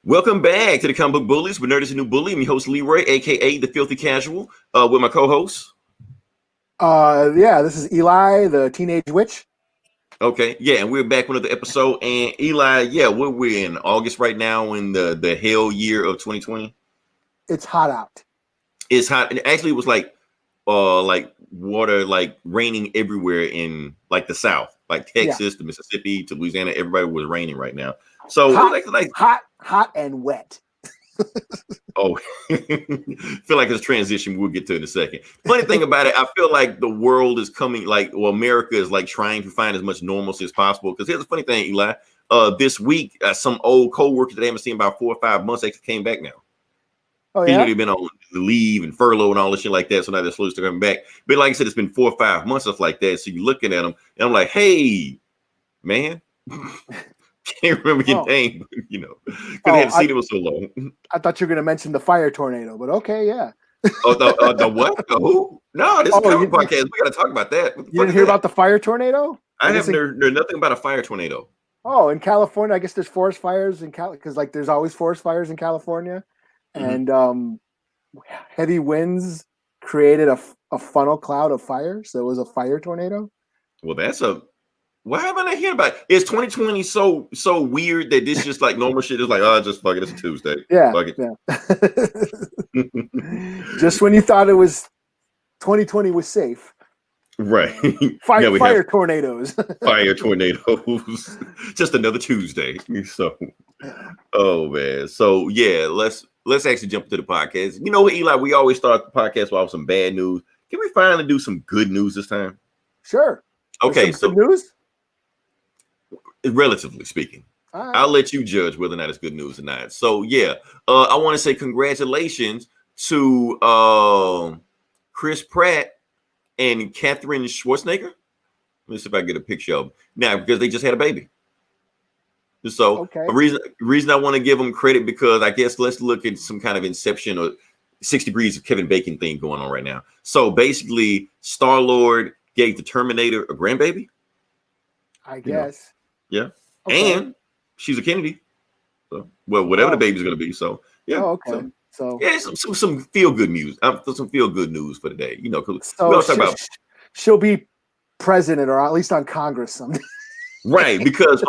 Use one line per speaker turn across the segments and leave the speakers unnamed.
Welcome back to the Comic Book Bullies. We're Nerd is a New Bully. I'm your host, Leroy, a.k.a. The Filthy Casual, with my co-host.
This is Eli, the Teenage Witch.
Okay, yeah, and we're back with another episode. And Eli, we're in August right now in the hell year of 2020.
It's hot out.
It's hot. And actually, it was like water, like raining everywhere in like the South, like Texas to Mississippi to Louisiana. Everybody was raining right now. So
hot and wet.
Oh, feel like it's a transition we'll get to in a second. Funny thing about it, I feel like the world is coming, America is like trying to find as much normalcy as possible. Because here's the funny thing, Eli. This week, some old co-workers that I haven't seen about 4 or 5 months actually came back now.
Oh, yeah?
You know, they've been on leave and furlough and all this shit like that. So now they're slowly coming back. But like I said, it's been 4 or 5 months, stuff like that. So you're looking at them and I'm like, hey, man. Can't remember your name, you know, because I hadn't seen it for so long.
I thought you were going to mention the fire tornado, but okay, yeah.
The what? The who? No, this is a comic podcast. We got to talk about that.
You didn't hear about the fire tornado?
I haven't heard nothing about a fire tornado.
Oh, in California, I guess there's forest fires in because like there's always forest fires in California, and heavy winds created a funnel cloud of fire, so it was a fire tornado.
Well, why haven't I heard about it? Is 2020 so weird that this just like normal shit is like, just fuck it, it's a Tuesday.
Yeah.
Fuck
it. Just when you thought it was 2020 was safe.
Right.
Fire tornadoes.
Fire tornadoes. Just another Tuesday. So oh man. So yeah, let's actually jump to the podcast. You know what, Eli? We always start the podcast with some bad news. Can we finally do some good news this time?
Sure.
Okay,
so good news?
Relatively speaking, I'll let you judge whether or not it's good news or not. So yeah, I want to say congratulations to Chris Pratt and Katherine Schwarzenegger. Let me see if I can get a picture of them now because they just had a baby. So the reason I want to give them credit because I guess let's look at some kind of Inception or 6 Degrees of Kevin Bacon thing going on right now. So basically, Star-Lord gave the Terminator a grandbaby.
I guess.
Yeah. Okay. And she's a Kennedy. So, well, whatever the baby's going to be. So, yeah.
Oh, okay. So
yeah, some feel good news. Some feel good news for today. You know, because
she'll be president or at least on Congress someday.
Right. Because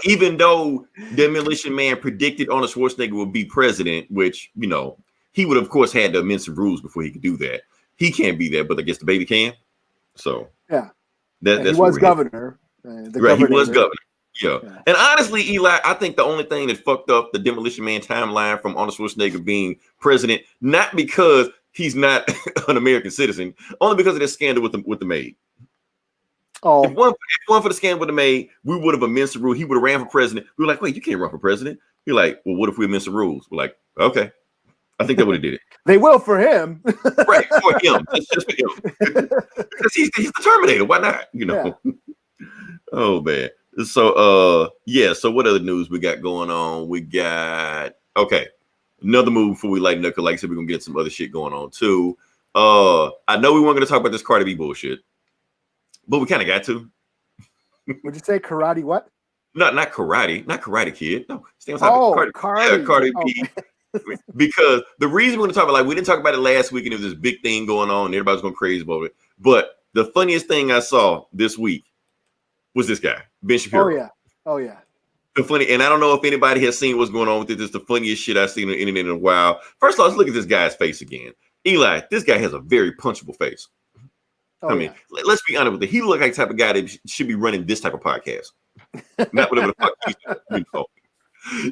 even though Demolition Man predicted Arnold Schwarzenegger would be president, which, you know, he would, of course, had to amend some rules before he could do that. He can't be there, but I guess the baby can. So,
yeah.
That's
he was governor.
Right. He was governor. Yeah. And honestly, Eli, I think the only thing that fucked up the Demolition Man timeline from Arnold Schwarzenegger being president, not because he's not an American citizen, only because of this scandal with the maid.
Oh,
if one for the scandal with the maid, we would have amended the rule. He would have ran for president. We were like, wait, you can't run for president. You're like, well, what if we amend the rules? We're like, okay. I think they would have did it.
They will for him.
Right, for him. It's just for him. Because he's the Terminator. Why not? You know. Yeah. Oh man. So so what other news we got going on? We got another move before we lighten up, because like I said, we're gonna get some other shit going on too. I know we weren't gonna talk about this Cardi B bullshit, but we kind of got to.
Would you say karate what?
Not Karate Kid. No, stay on top. Cardi B. Because the reason we're gonna talk about, we didn't talk about it last week, and there was this big thing going on, and everybody's going crazy about it. But the funniest thing I saw this week was this guy, Ben Shapiro.
Oh yeah.
The funny, and I don't know if anybody has seen what's going on with it. It's the funniest shit I've seen on the internet in a while. First of all, let's look at this guy's face again. Eli, this guy has a very punchable face. Let's be honest with it. He looks like the type of guy that should be running this type of podcast. Not whatever the fuck he's doing, you know.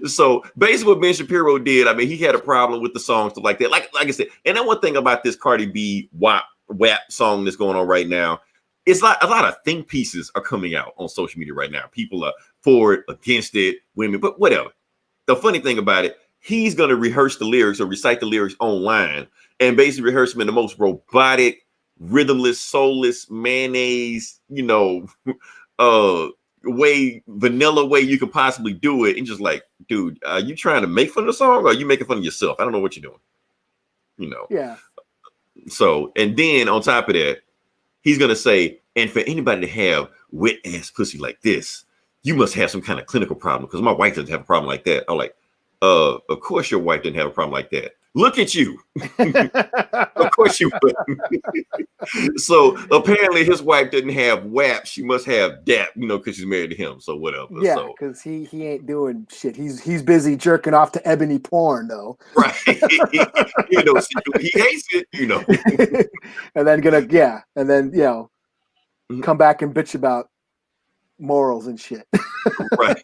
So basically what Ben Shapiro did, he had a problem with the song, stuff like that. Like I said, and then one thing about this Cardi B WAP song that's going on right now, it's like a lot of think pieces are coming out on social media right now. People are for it, against it, women, but whatever. The funny thing about it, he's going to rehearse the lyrics or recite the lyrics online and basically rehearse them in the most robotic, rhythmless, soulless, mayonnaise, vanilla way you could possibly do it. And just like, dude, are you trying to make fun of the song or are you making fun of yourself? I don't know what you're doing.
Yeah.
So, and then on top of that, he's going to say, and for anybody to have wet ass pussy like this, you must have some kind of clinical problem because my wife doesn't have a problem like that. I'm like, Of course your wife didn't have a problem like that. Look at you. Of course you would. So apparently his wife didn't have WAP. She must have DAP, because she's married to him. So whatever.
Yeah, because he ain't doing shit. He's busy jerking off to ebony porn though.
Right. He hates it,
And then come back and bitch about morals and shit.
Right.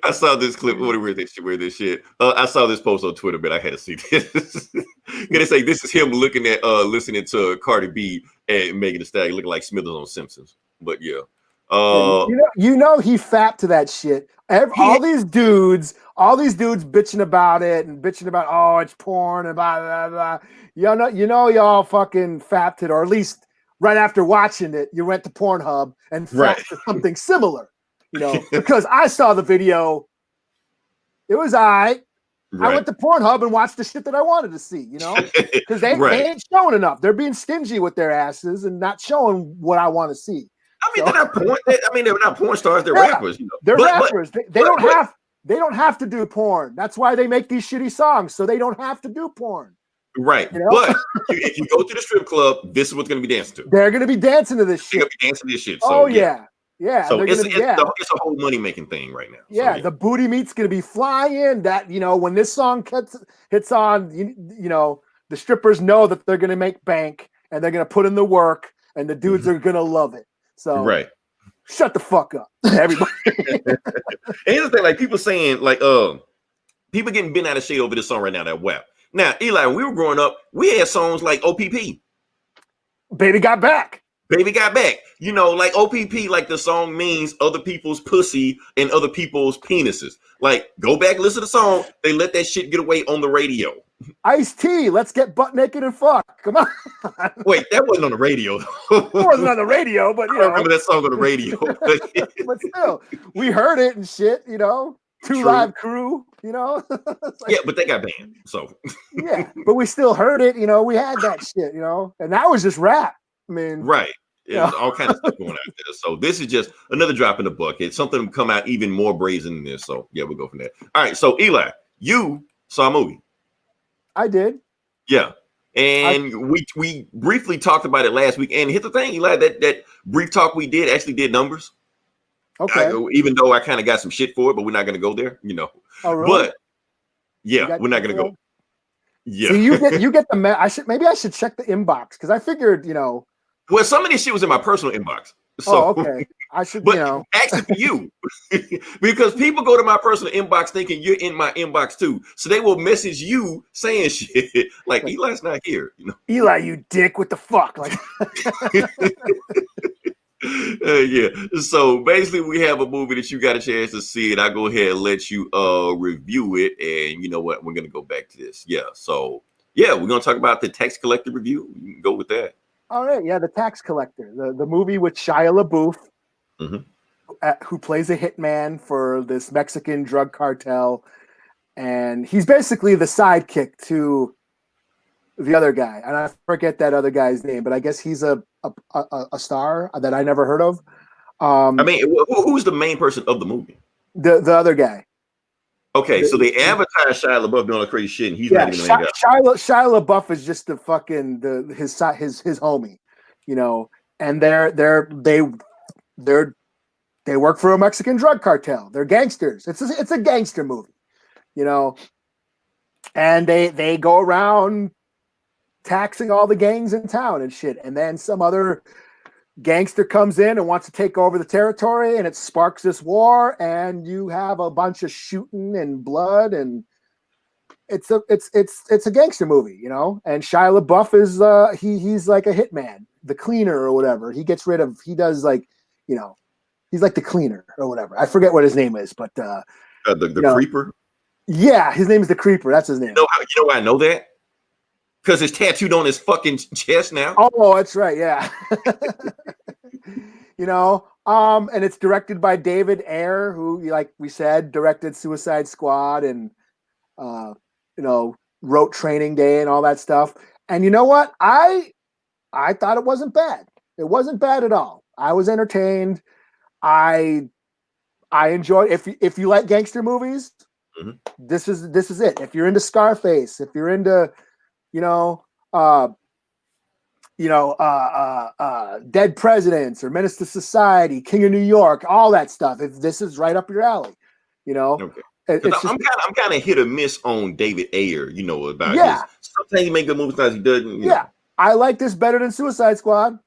I saw this clip. What wear this shit? I saw this post on Twitter, but I had to see this. Gonna say this is him looking at listening to Cardi B and Megan Thee Stallion looking like Smithers on Simpsons. But yeah.
He fapped to that shit. All these dudes bitching about it and bitching about, oh, it's porn and blah blah blah. Y'all fucking fapped it, or at least right after watching it, you went to Pornhub and fapped to something similar. Because I saw the video, it was I went to Pornhub and watched the shit that I wanted to see, because they ain't showing enough. They're being stingy with their asses and not showing what I want to see.
They're not porn. They're not porn stars. They're rappers.
They're rappers. They don't have to do porn. That's why they make these shitty songs, so they don't have to do porn.
Right. But if you go to the strip club, this is what's going to be danced to.
They're going to be dancing to this shit.
They're going to be dancing to this shit.
So, yeah.
So it's a whole money making thing right now.
Yeah, the booty meat's going to be flying. That when this song hits on, the strippers know that they're going to make bank and they're going to put in the work, and the dudes are going to love it. So shut the fuck up, everybody.
And here's the thing, like people saying, like people getting bent out of shade over this song right now. That WAP. Now, Eli, when we were growing up, we had songs like OPP.
Baby Got Back.
Baby Got Back. Like OPP, like the song means other people's pussy and other people's penises. Like, go back, listen to the song. They let that shit get away on the radio.
Ice-T, let's get butt naked and fuck. Come on.
Wait, that wasn't on the radio.
It wasn't on the radio, but
I remember that song on the radio.
But still, we heard it and shit, Two Live Crew,
Yeah, but they got banned. So
yeah, but we still heard it, we had that shit, and that was just rap. I mean,
right. There's all kinds of stuff going out there. So this is just another drop in the bucket. Something come out even more brazen than this. So yeah, we'll go from there. All right. So Eli, you saw a movie.
I did.
Yeah. And we briefly talked about it last week. And here's the thing, Eli, that brief talk we did actually did numbers.
Okay.
Even though I kind of got some shit for it, but we're not going to go there,
Oh, really?
But yeah, we're not going to go. Yeah.
So you get the maybe I should check the inbox, because I figured,
Well, some of this shit was in my personal inbox. So,
okay. I should,
but actually for you, because people go to my personal inbox thinking you're in my inbox too. So they will message you saying shit like Eli's not here.
Eli, you dick, what the fuck? Like,
yeah. So basically, we have a movie that you got a chance to see, and I go ahead and let you review it. And you know what? We're gonna go back to this. Yeah. So yeah, we're gonna talk about the tax collector review. You can go with that.
All right, yeah, The Tax Collector, the movie with Shia LaBeouf, who plays a hitman for this Mexican drug cartel, and he's basically the sidekick to the other guy, and I forget that other guy's name, but I guess he's a star that I never heard of.
Who's the main person of the movie?
The other guy.
Okay, so they advertise Shia LaBeouf doing all crazy shit, and he's not even the main guy.
Shia LaBeouf is just the fucking his homie, and they work for a Mexican drug cartel. They're gangsters. It's a gangster movie, and they go around taxing all the gangs in town and shit, and then some other gangster comes in and wants to take over the territory, and it sparks this war, and you have a bunch of shooting and blood, and it's a gangster movie, and Shia LaBeouf is he's like a hitman, the cleaner or whatever. He does like, he's like the cleaner or whatever. I forget what his name is, but the
creeper.
Yeah, his name is the Creeper. That's his name.
You know why I know that? Because it's tattooed on his fucking chest now.
Oh, that's right. Yeah. And it's directed by David Ayer, who, like we said, directed Suicide Squad and, wrote Training Day and all that stuff. And you know what? I thought it wasn't bad. It wasn't bad at all. I was entertained. I enjoyed, if you like gangster movies, This is it. If you're into Scarface, if you're into, Dead Presidents or Menace to Society, King of New York, all that stuff. If this is right up your alley,
Okay. I'm kind of hit or miss on David Ayer, about his. Sometimes he make good movies, sometimes he doesn't.
Yeah, I like this better than Suicide Squad.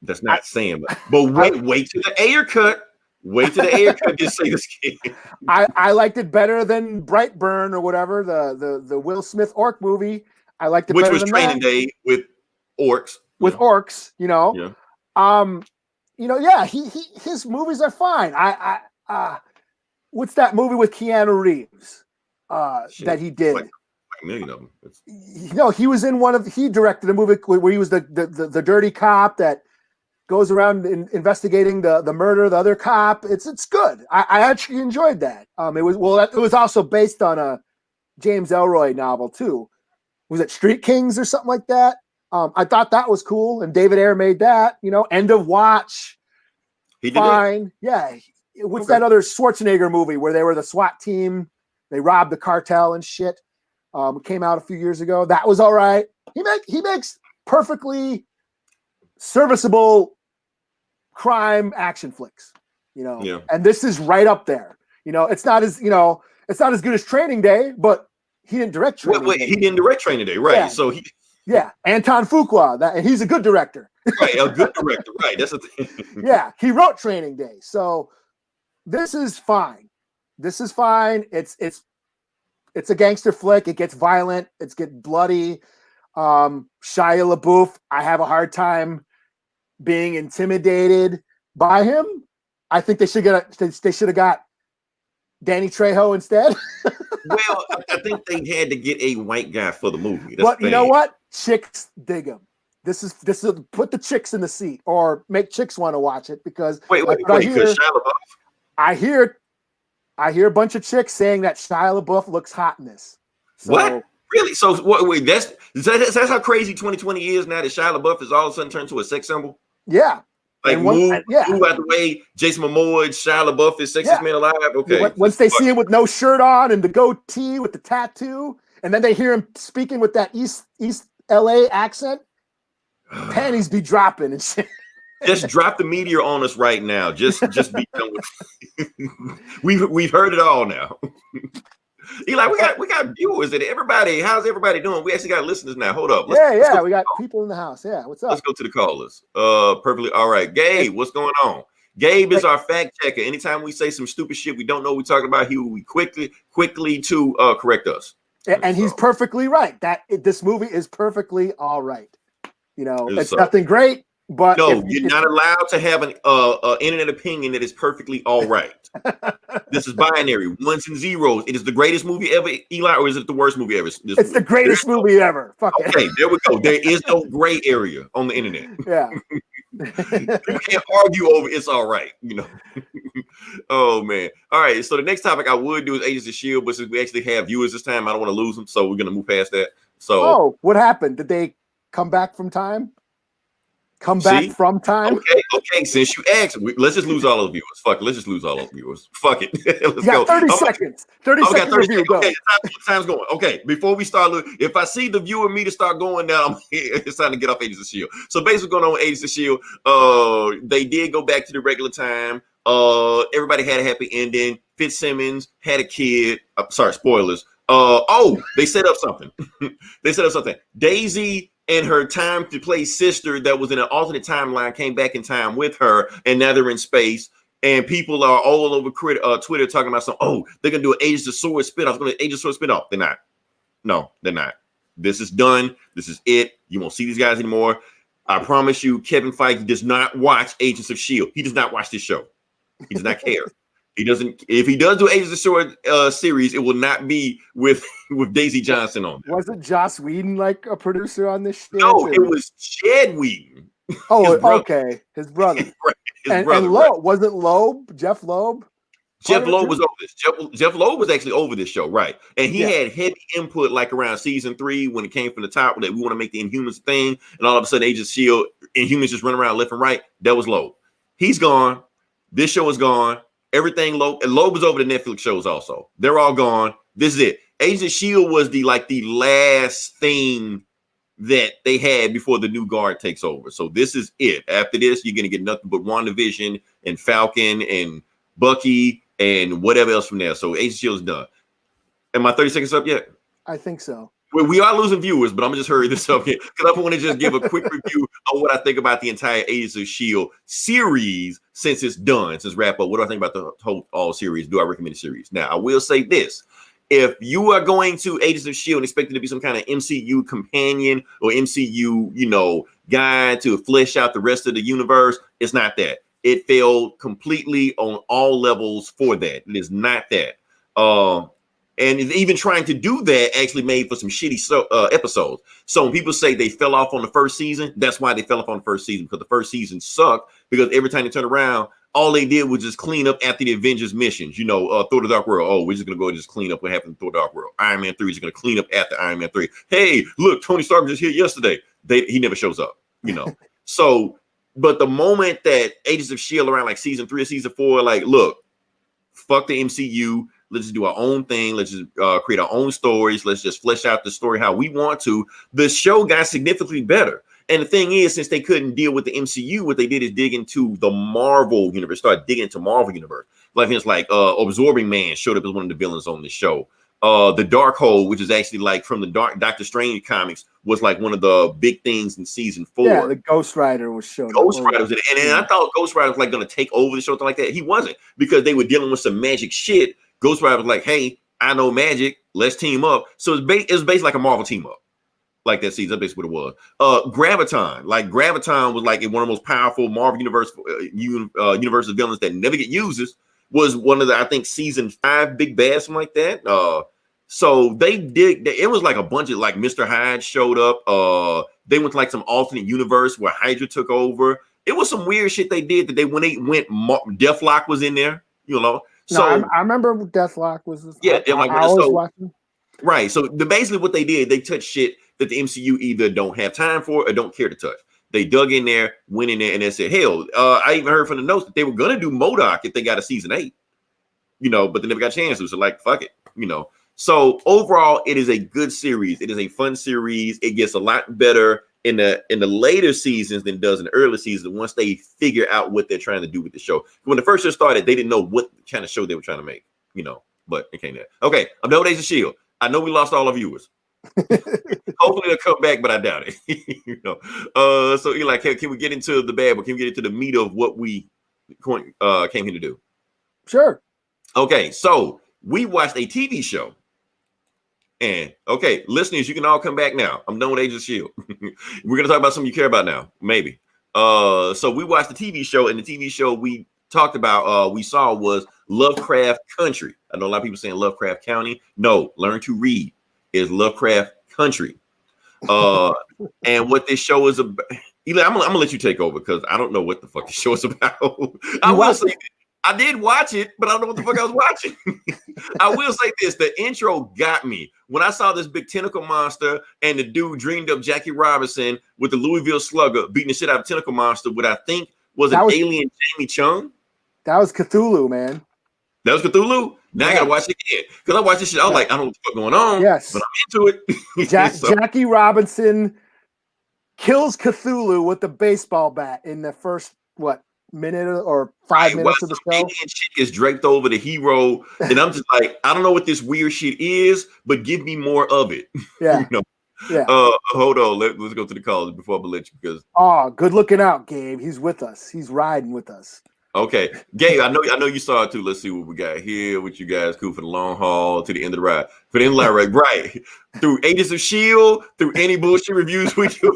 That's not saying, but wait till the Ayer cut. Wait till the Ayer cut. Just say this game.
I liked it better than Brightburn or whatever, the Will Smith orc movie. I liked it,
which
better
was
than
Training
that.
Day with orcs.
With orcs, his movies are fine. What's that movie with Keanu Reeves that he did?
Like a million of them.
He was in he directed a movie where he was the dirty cop that goes around investigating the murder of the other cop. It's good. I actually enjoyed that. It was also based on a James Ellroy novel too. Was it Street Kings or something like that? I thought that was cool, and David Ayer made that. End of Watch.
He did
fine. Yeah. What's that other Schwarzenegger movie where they were the SWAT team? They robbed the cartel and shit. Came out a few years ago. That was all right. He makes perfectly serviceable crime action flicks. And this is right up there. It's not as it's not as good as Training Day, but he didn't direct Training Day.
He didn't direct Training Day, right?
Yeah.
So he.
Yeah, Anton Fuqua, and he's a good director.
Right, a good director, right? That's the thing.
Yeah, he wrote Training Day, so this is fine. It's a gangster flick. It gets violent. It's get bloody. Shia LaBeouf, I have a hard time being intimidated by him. I think they should have got Danny Trejo instead.
Well, I think they had to get a white guy for the movie.
But you know what? Chicks dig him. This is put the chicks in the seat or make chicks want to watch it because I hear a bunch of chicks saying that Shia LaBeouf looks hot in this. So,
what? Really? So what? Wait, that's how crazy 2020 is now that Shia LaBeouf is all of a sudden turned to a sex symbol.
Yeah.
Like move out the way. Jason Momoa, Shia LaBeouf is sexiest man alive. Okay.
Once they see him with no shirt on and the goatee with the tattoo, and then they hear him speaking with that East LA accent, panties be dropping and shit.
Just drop the meteor on us right now. Just be done with it. We've heard it all now. Eli, we got viewers and everybody. How's everybody doing? We actually got listeners now. Hold up.
We got people in the house. Yeah, what's up?
Let's go to the callers. Perfectly all right. Gabe, what's going on? Gabe is our fact checker. Anytime we say some stupid shit we don't know what we're talking about, he will be quickly to correct us.
And he's perfectly right. This movie is perfectly all right. It's nothing great, but
no, you're not allowed to have an internet opinion that is perfectly all right. This is binary, ones and zeros. It is the greatest movie ever, Eli, or is it the worst movie ever?
It's the greatest movie ever. Fuck it.
Okay, there we go. There is no gray area on the internet.
Yeah.
You can't argue over it's all right, Oh man. All right. So the next topic I would do is Agents of Shield, but since we actually have viewers this time, I don't want to lose them. So we're gonna move past that. So
what happened? Did they come back from time? From time?
Okay. Since you asked, let's just lose all of the viewers. Fuck it. Let's just lose all of the viewers. Fuck it. Let's
go. 30 seconds. 30 seconds. Review, go.
Okay, time's going. Okay, before we start, if I see the viewer meter start going down, it's time to get off Agents of Shield. So basically, going on with Agents of Shield, they did go back to the regular time. Everybody had a happy ending. Fitzsimmons had a kid. Sorry, spoilers. They set up something. Daisy and her time to play sister that was in an alternate timeline came back in time with her, and now they're in space. And people are all over Twitter talking about they're gonna do an Agents of Sword spinoff. They're gonna Agents of Sword spinoff. They're not. No, they're not. This is done. This is it. You won't see these guys anymore. I promise you, Kevin Feige does not watch Agents of Shield. He does not watch this show. He does not care. He doesn't. If he does do Agents of Sword series, it will not be with Daisy Johnson on there.
Wasn't Joss Whedon like a producer on this show?
No, it was Chad Whedon.
Oh, okay, his brother.
Right.
And Loeb, wasn't Loeb? Jeff Loeb?
Jeff Loeb was over this. Jeff Loeb was actually over this show, right? And he had heavy input, like around season 3 when it came from the top that we want to make the Inhumans thing, and all of a sudden Agents of Shield, Inhumans just run around left and right. That was Loeb. He's gone. This show is gone. Everything Loeb is over the Netflix shows also. They're all gone. This is it. Agents of S.H.I.E.L.D. was the last thing that they had before the new guard takes over. So this is it. After this, you're going to get nothing but WandaVision and Falcon and Bucky and whatever else from there. So Agents of S.H.I.E.L.D. is done. Am I 30 seconds up yet?
I think so.
Well, we are losing viewers, but I'm going to just hurry this up here because I want to just give a quick review of what I think about the entire Agents of S.H.I.E.L.D. series since it's done, since wrap up. What do I think about the whole all series? Do I recommend the series? Now, I will say this. If you are going to Agents of S.H.I.E.L.D. and expect it to be some kind of MCU companion or MCU, guide to flesh out the rest of the universe, it's not that. It failed completely on all levels for that. It is not that. And even trying to do that actually made for some shitty episodes. So when people say they fell off on the first season, that's why they fell off on the first season, because the first season sucked, because every time they turn around, all they did was just clean up after the Avengers missions. Thor: The Dark World. Oh, we're just going to go and just clean up what happened in Thor: The Dark World. Iron Man 3 is going to clean up after Iron Man 3. Hey, look, Tony Stark was just here yesterday. He never shows up, So, but the moment that Agents of S.H.I.E.L.D. around like season 3 or season 4, look, fuck the MCU. Let's just do our own thing. Let's just create our own stories. Let's just flesh out the story how we want to. The show got significantly better. And the thing is, since they couldn't deal with the MCU, what they did is dig into the Marvel universe, start digging into Marvel universe. It's like Absorbing Man showed up as one of the villains on the show. The Darkhold, which is actually from the Doctor Strange comics, was one of the big things in season 4.
Yeah, the Ghost Rider was shown.
Ghost Rider was in it. And I thought Ghost Rider was going to take over the show, something like that. He wasn't, because they were dealing with some magic shit. Ghost Rider was like, hey, I know magic. Let's team up. So it's basically like a Marvel team up. Like that season, that's basically what it was. Graviton, Graviton was one of the most powerful Marvel universe of villains that never get uses. Was one of the, I think, season 5 big bads, something like that. So they did. It was like a bunch of Mr. Hyde showed up. They went to some alternate universe where Hydra took over. It was some weird shit they did that when they went, Deathlock was in there. So
I remember Deathlock was.
I was watching. Right. So basically what they did, they touched shit that the MCU either don't have time for or don't care to touch. They dug in there, went in there, and they said, hell, I even heard from the notes that they were going to do MODOK if they got a season 8, but they never got a chance to. So fuck it, So overall, it is a good series. It is a fun series. It gets a lot better in the later seasons than it does in the early seasons once they figure out what they're trying to do with the show. When the first show started, they didn't know what kind of show they were trying to make, but it came there. Okay, I'm done with Agents of S.H.I.E.L.D. I know we lost all our viewers. Hopefully they'll come back, but I doubt it. So Eli, can we get into the bad, but can we get into the meat of what we came here to do?
Sure.
Okay, so we watched a TV show. And okay, listeners, you can all come back now. I'm done with Agents of S.H.I.E.L.D. We're gonna talk about something you care about now, maybe. So we watched the TV show, and the TV show we talked about, we saw was Lovecraft Country. I know a lot of people saying Lovecraft County. No, learn to read is Lovecraft Country. And what this show is about, Eli, I'm gonna let you take over because I don't know what the fuck the show is about. I will say I did watch it, but I don't know what the fuck I was watching. I will say this: the intro got me when I saw this big tentacle monster, and the dude dreamed up Jackie Robinson with the Louisville Slugger beating the shit out of tentacle monster. What I think was an alien Jamie Chung.
That was Cthulhu, man.
That was Cthulhu. Now I gotta watch it again because I watched this shit. I was like, I don't know what the fuck going on.
Yes,
but I'm into it.
Jackie Robinson kills Cthulhu with the baseball bat in the first minute or 5 minutes of the show.
Shit is draped over the hero, and I'm just like, I don't know what this weird shit is, but give me more of it.
Yeah. Yeah.
Hold on. Let's go to the calls before I let you because.
Oh, good looking out, Gabe. He's with us. He's riding with us.
Okay, Gabe, I know you saw it too. Let's see what we got here with you guys. Cool for the long haul to the end of the ride. For the end of the ride, right? Through Agents of S.H.I.E.L.D., through any bullshit reviews we do.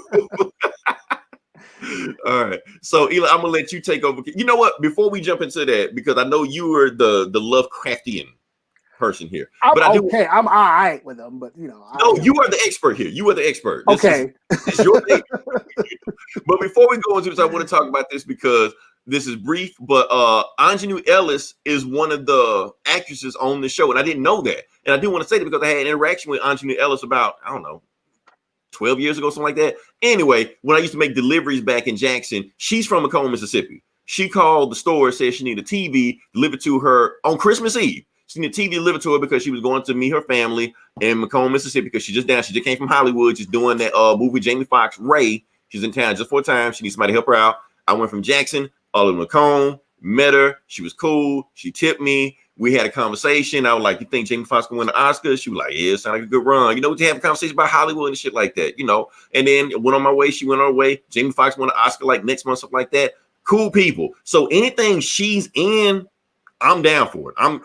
All right. So Eli, I'm gonna let you take over. You know what? Before we jump into that, because I know you were the Lovecraftian person here.
I'm all right with them, but you
are the expert here. You are the expert. It's your thing. But before we go into this, I want to talk about this because this is brief, but Ingenue Ellis is one of the actresses on the show, and I didn't know that. And I do want to say that because I had an interaction with Ingenue Ellis about, 12 years ago, something like that. Anyway, when I used to make deliveries back in Jackson, she's from Macomb, Mississippi. She called the store, said she needed a TV delivered to her on Christmas Eve. She needed a TV delivered to her because she was going to meet her family in Macomb, Mississippi, because she just came from Hollywood. She's doing that movie Jamie Foxx, Ray. She's in town just for a time. She needs somebody to help her out. I went from Jackson all in Macomb, met her. She was cool. She tipped me. We had a conversation. I was like, "You think Jamie Foxx can win the Oscar?" She was like, "Yeah, it sounds like a good run." You know, we have a conversation about Hollywood and shit like that, you know. And then went on my way. She went on her way. Jamie Foxx won the Oscar like next month, something like that. Cool people. So anything she's in, I'm down for it. I'm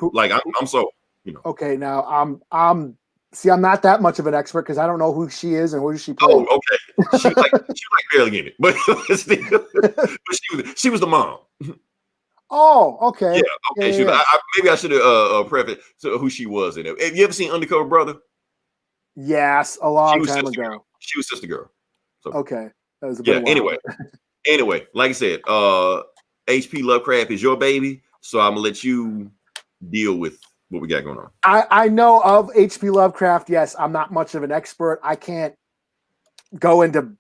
so, you know.
Okay, now I'm not that much of an expert because I don't know who she is and who she plays.
Oh, okay. She like barely in it, but still, but she was the mom.
Oh, okay.
Yeah, okay. Yeah. Maybe I should have prefaced who she was in it. Have you ever seen Undercover Brother?
Yes, a long time ago.
Girl. She was Sister Girl. So,
okay, that was a bit
Anyway, like I said, H.P. Lovecraft is your baby, so I'm gonna let you deal with what we got going on.
I know of H.P. Lovecraft. Yes, I'm not much of an expert. I can't go into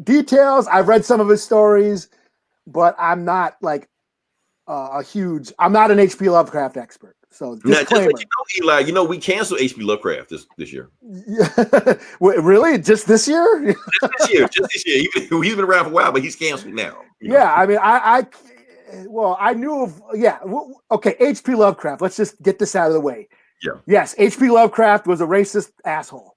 details. I've read some of his stories, but I'm not like I'm not an H.P. Lovecraft expert. So disclaimer.
Eli, we canceled H.P. Lovecraft this year.
Really? Just this year?
Just this year. He's been around for a while, but he's canceled now.
Yeah, I mean, I knew of, okay, H.P. Lovecraft. Let's just get this out of the way.
Yeah.
Yes, H.P. Lovecraft was a racist asshole.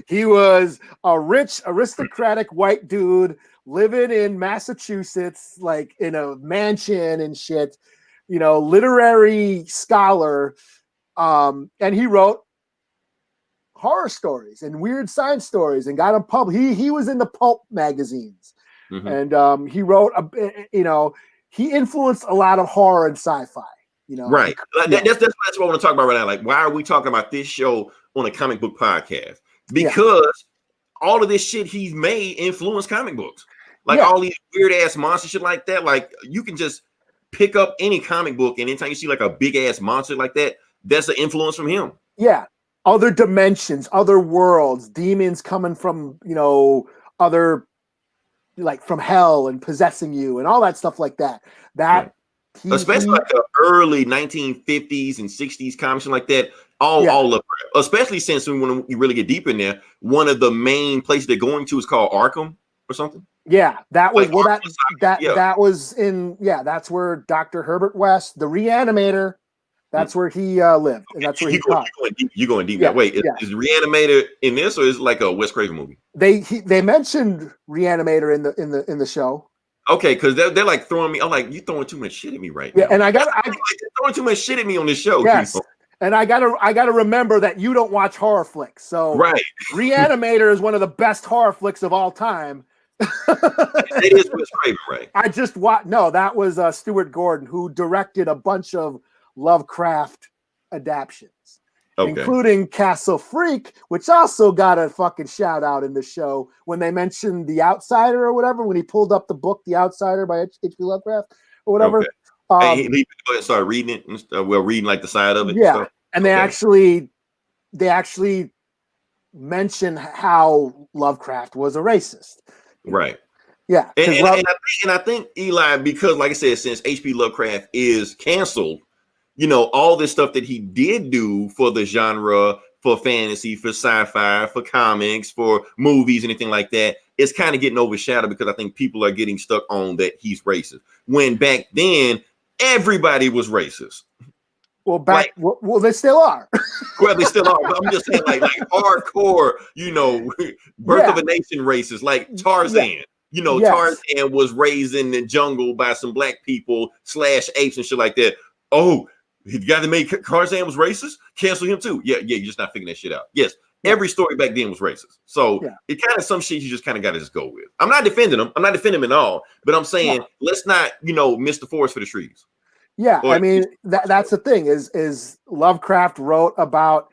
He was a rich, aristocratic white dude living in Massachusetts, like in a mansion and shit, literary scholar. And he wrote horror stories and weird science stories and got them published. He was in the pulp magazines. Mm-hmm. And he wrote, he influenced a lot of horror and sci-fi.
Right. That's what I want to talk about right now. Like, why are we talking about this show on a comic book podcast? Because all of this shit he's made influenced comic books. Like all these weird ass monster shit like that. Like, you can just pick up any comic book, and anytime you see like a big ass monster like that, that's an influence from him. Yeah.
Other dimensions, other worlds, demons coming from, other, like from hell and possessing you and all that stuff like that.
Especially like the early 1950s and 60s comics and like that. All of, especially since when you really get deep in there, one of the main places they're going to is called Arkham or something.
Yeah, that was that was in that's where Dr. Herbert West, the Reanimator, that's where he lived, and that's where he taught.
You're going deep. Yeah, wait, is Reanimator in this, or is it like a Wes Craven movie?
They mentioned Reanimator in the show.
Okay, because they're like throwing me. I'm like, you throwing too much shit at me right now.
Yeah, and
you're throwing too much shit at me on this show.
Yes.
People.
And I gotta remember that you don't watch horror flicks. So Reanimator is one of the best horror flicks of all time.
It is Wes Craven, right?
I just watched. No, that was Stuart Gordon, who directed a bunch of Lovecraft adaptions, including Castle Freak, which also got a fucking shout out in the show when they mentioned The Outsider or whatever, when he pulled up the book The Outsider by H.P. Lovecraft or whatever.
He started reading it, reading like the side of it.
Yeah, and they actually mention how Lovecraft was a racist.
Right.
Yeah.
And I think Eli, because like I said, since H.P. Lovecraft is canceled, all this stuff that he did do for the genre, for fantasy, for sci-fi, for comics, for movies, anything like that, it's kind of getting overshadowed because I think people are getting stuck on that he's racist. When back then, everybody was racist.
Well, they still are.
Well, they still are. But I'm just saying, like hardcore, Birth of a Nation racist, like Tarzan. Tarzan was raised in the jungle by some black people / apes and shit like that. Oh, the guy that made Tarzan was racist? Cancel him too. Yeah, you're just not figuring that shit out. Yes, every story back then was racist. So it kind of some shit you just kind of got to just go with. I'm not defending him. I'm not defending him at all. But I'm saying let's not, miss the forest for the trees.
Yeah, I mean that's the thing is Lovecraft wrote about.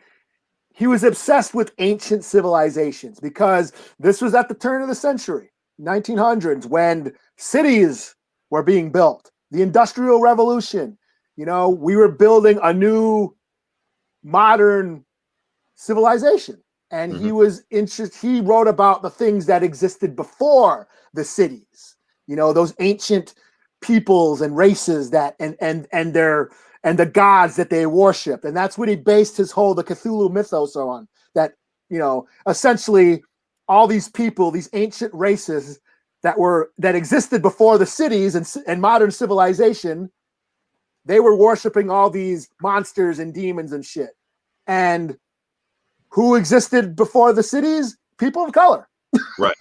He was obsessed with ancient civilizations because this was at the turn of the century, 1900s, when cities were being built. The Industrial Revolution. We were building a new modern civilization. And he was interested. He wrote about the things that existed before the cities. you know, those ancient peoples and races that and the gods that they worship. And that's what he based his whole the Cthulhu mythos on. That, you know, essentially all these people, these ancient races that existed before the cities and modern civilization, they were worshiping all these monsters and demons and shit. And who existed before the cities? People of color.
Right.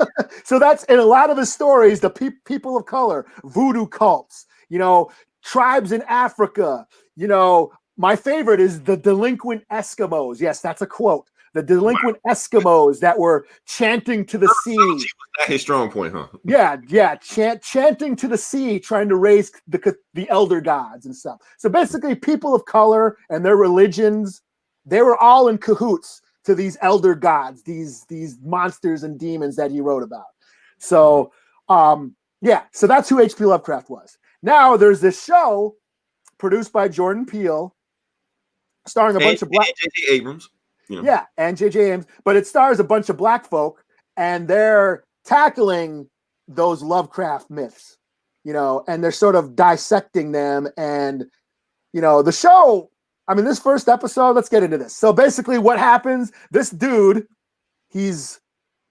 So that's in a lot of the stories, the people of color, voodoo cults, you know, tribes in Africa. You know, my favorite is the delinquent Eskimos. Yes, that's a quote. The delinquent Eskimos that were chanting to the sea.
That's his strong point, huh?
Yeah, chanting to the sea, trying to raise the elder gods and stuff. So basically, people of color and their religions, they were all in cahoots to these elder gods, these monsters and demons that he wrote about. So, so that's who H.P. Lovecraft was. Now there's this show produced by Jordan Peele, starring a bunch of black
J.J. Abrams. You know.
Yeah, and J.J. Abrams, but it stars a bunch of black folk, and they're tackling those Lovecraft myths, you know, and they're sort of dissecting them. And, you know, the show, I mean, this first episode, let's get into this. So basically what happens, this dude,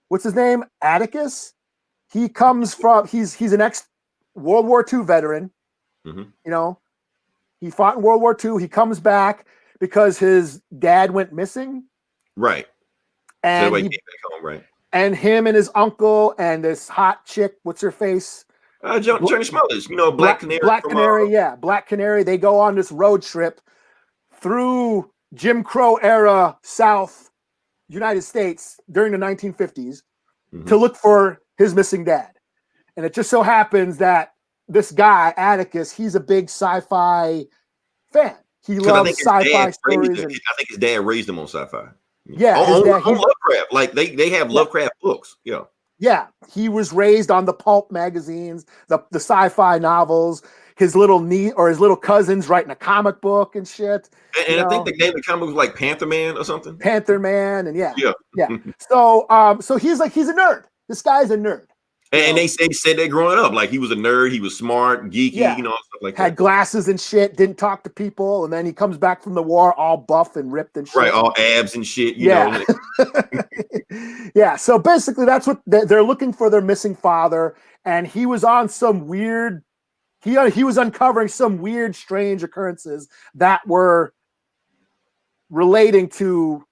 what's his name? Atticus. He comes from, he's an ex-World War II veteran.
Mm-hmm.
You know, he fought in World War II. He comes back because his dad went missing.
Right.
And
so he came back home, right?
And him and his uncle and this hot chick, what's her face?
Johnny Smothers, you know, Black Canary.
Black Canary. They go on this road trip through Jim Crow era South United States during the 1950s to look for his missing dad. And it just so happens that this guy, Atticus, he's a big sci-fi fan. He loves sci-fi stories.
I think his dad raised him on sci-fi.
Yeah,
on Lovecraft. Like they have Lovecraft books. Yeah.
Yeah, he was raised on the pulp magazines, the sci-fi novels. His little his little cousins writing a comic book and shit.
And I think the name of the comic was like Panther Man or something.
Panther Man, and yeah. So he's a nerd. This guy's a nerd.
And they said that growing up, like he was a nerd, he was smart, geeky, you know, stuff like that.
Had glasses and shit, didn't talk to people, and then he comes back from the war all buff and ripped and shit.
Right, all abs and shit, you know.
Yeah, so basically that's what they're looking for, their missing father, and he was on some weird, he was uncovering some weird, strange occurrences that were relating to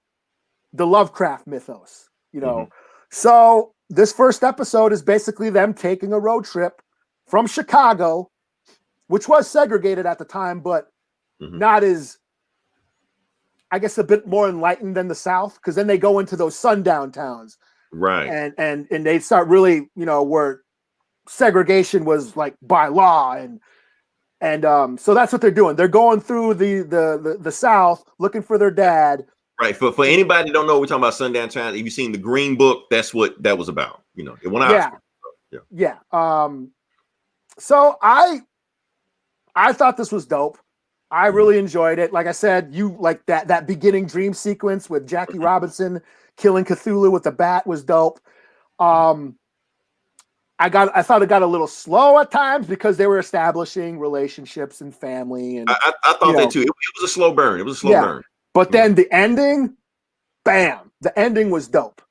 the Lovecraft mythos, you know. So this first episode is basically them taking a road trip from Chicago, which was segregated at the time, but not as, I guess, a bit more enlightened than the South, because then they go into those sundown towns.
Right.
And they start really, you know, where segregation was like by law. And so that's what they're doing. They're going through the South looking for their dad.
Right. For anybody that don't know, we're talking about Sundown Town. If you've seen the Green Book, that's what that was about. You know, it went out.
Yeah. So I thought this was dope. I really enjoyed it. Like I said, you like that beginning dream sequence with Jackie Robinson killing Cthulhu with the bat was dope. I thought it got a little slow at times because they were establishing relationships and family. And
I thought that too. It was a slow burn. It was a slow burn.
But then the ending, bam! The ending was dope.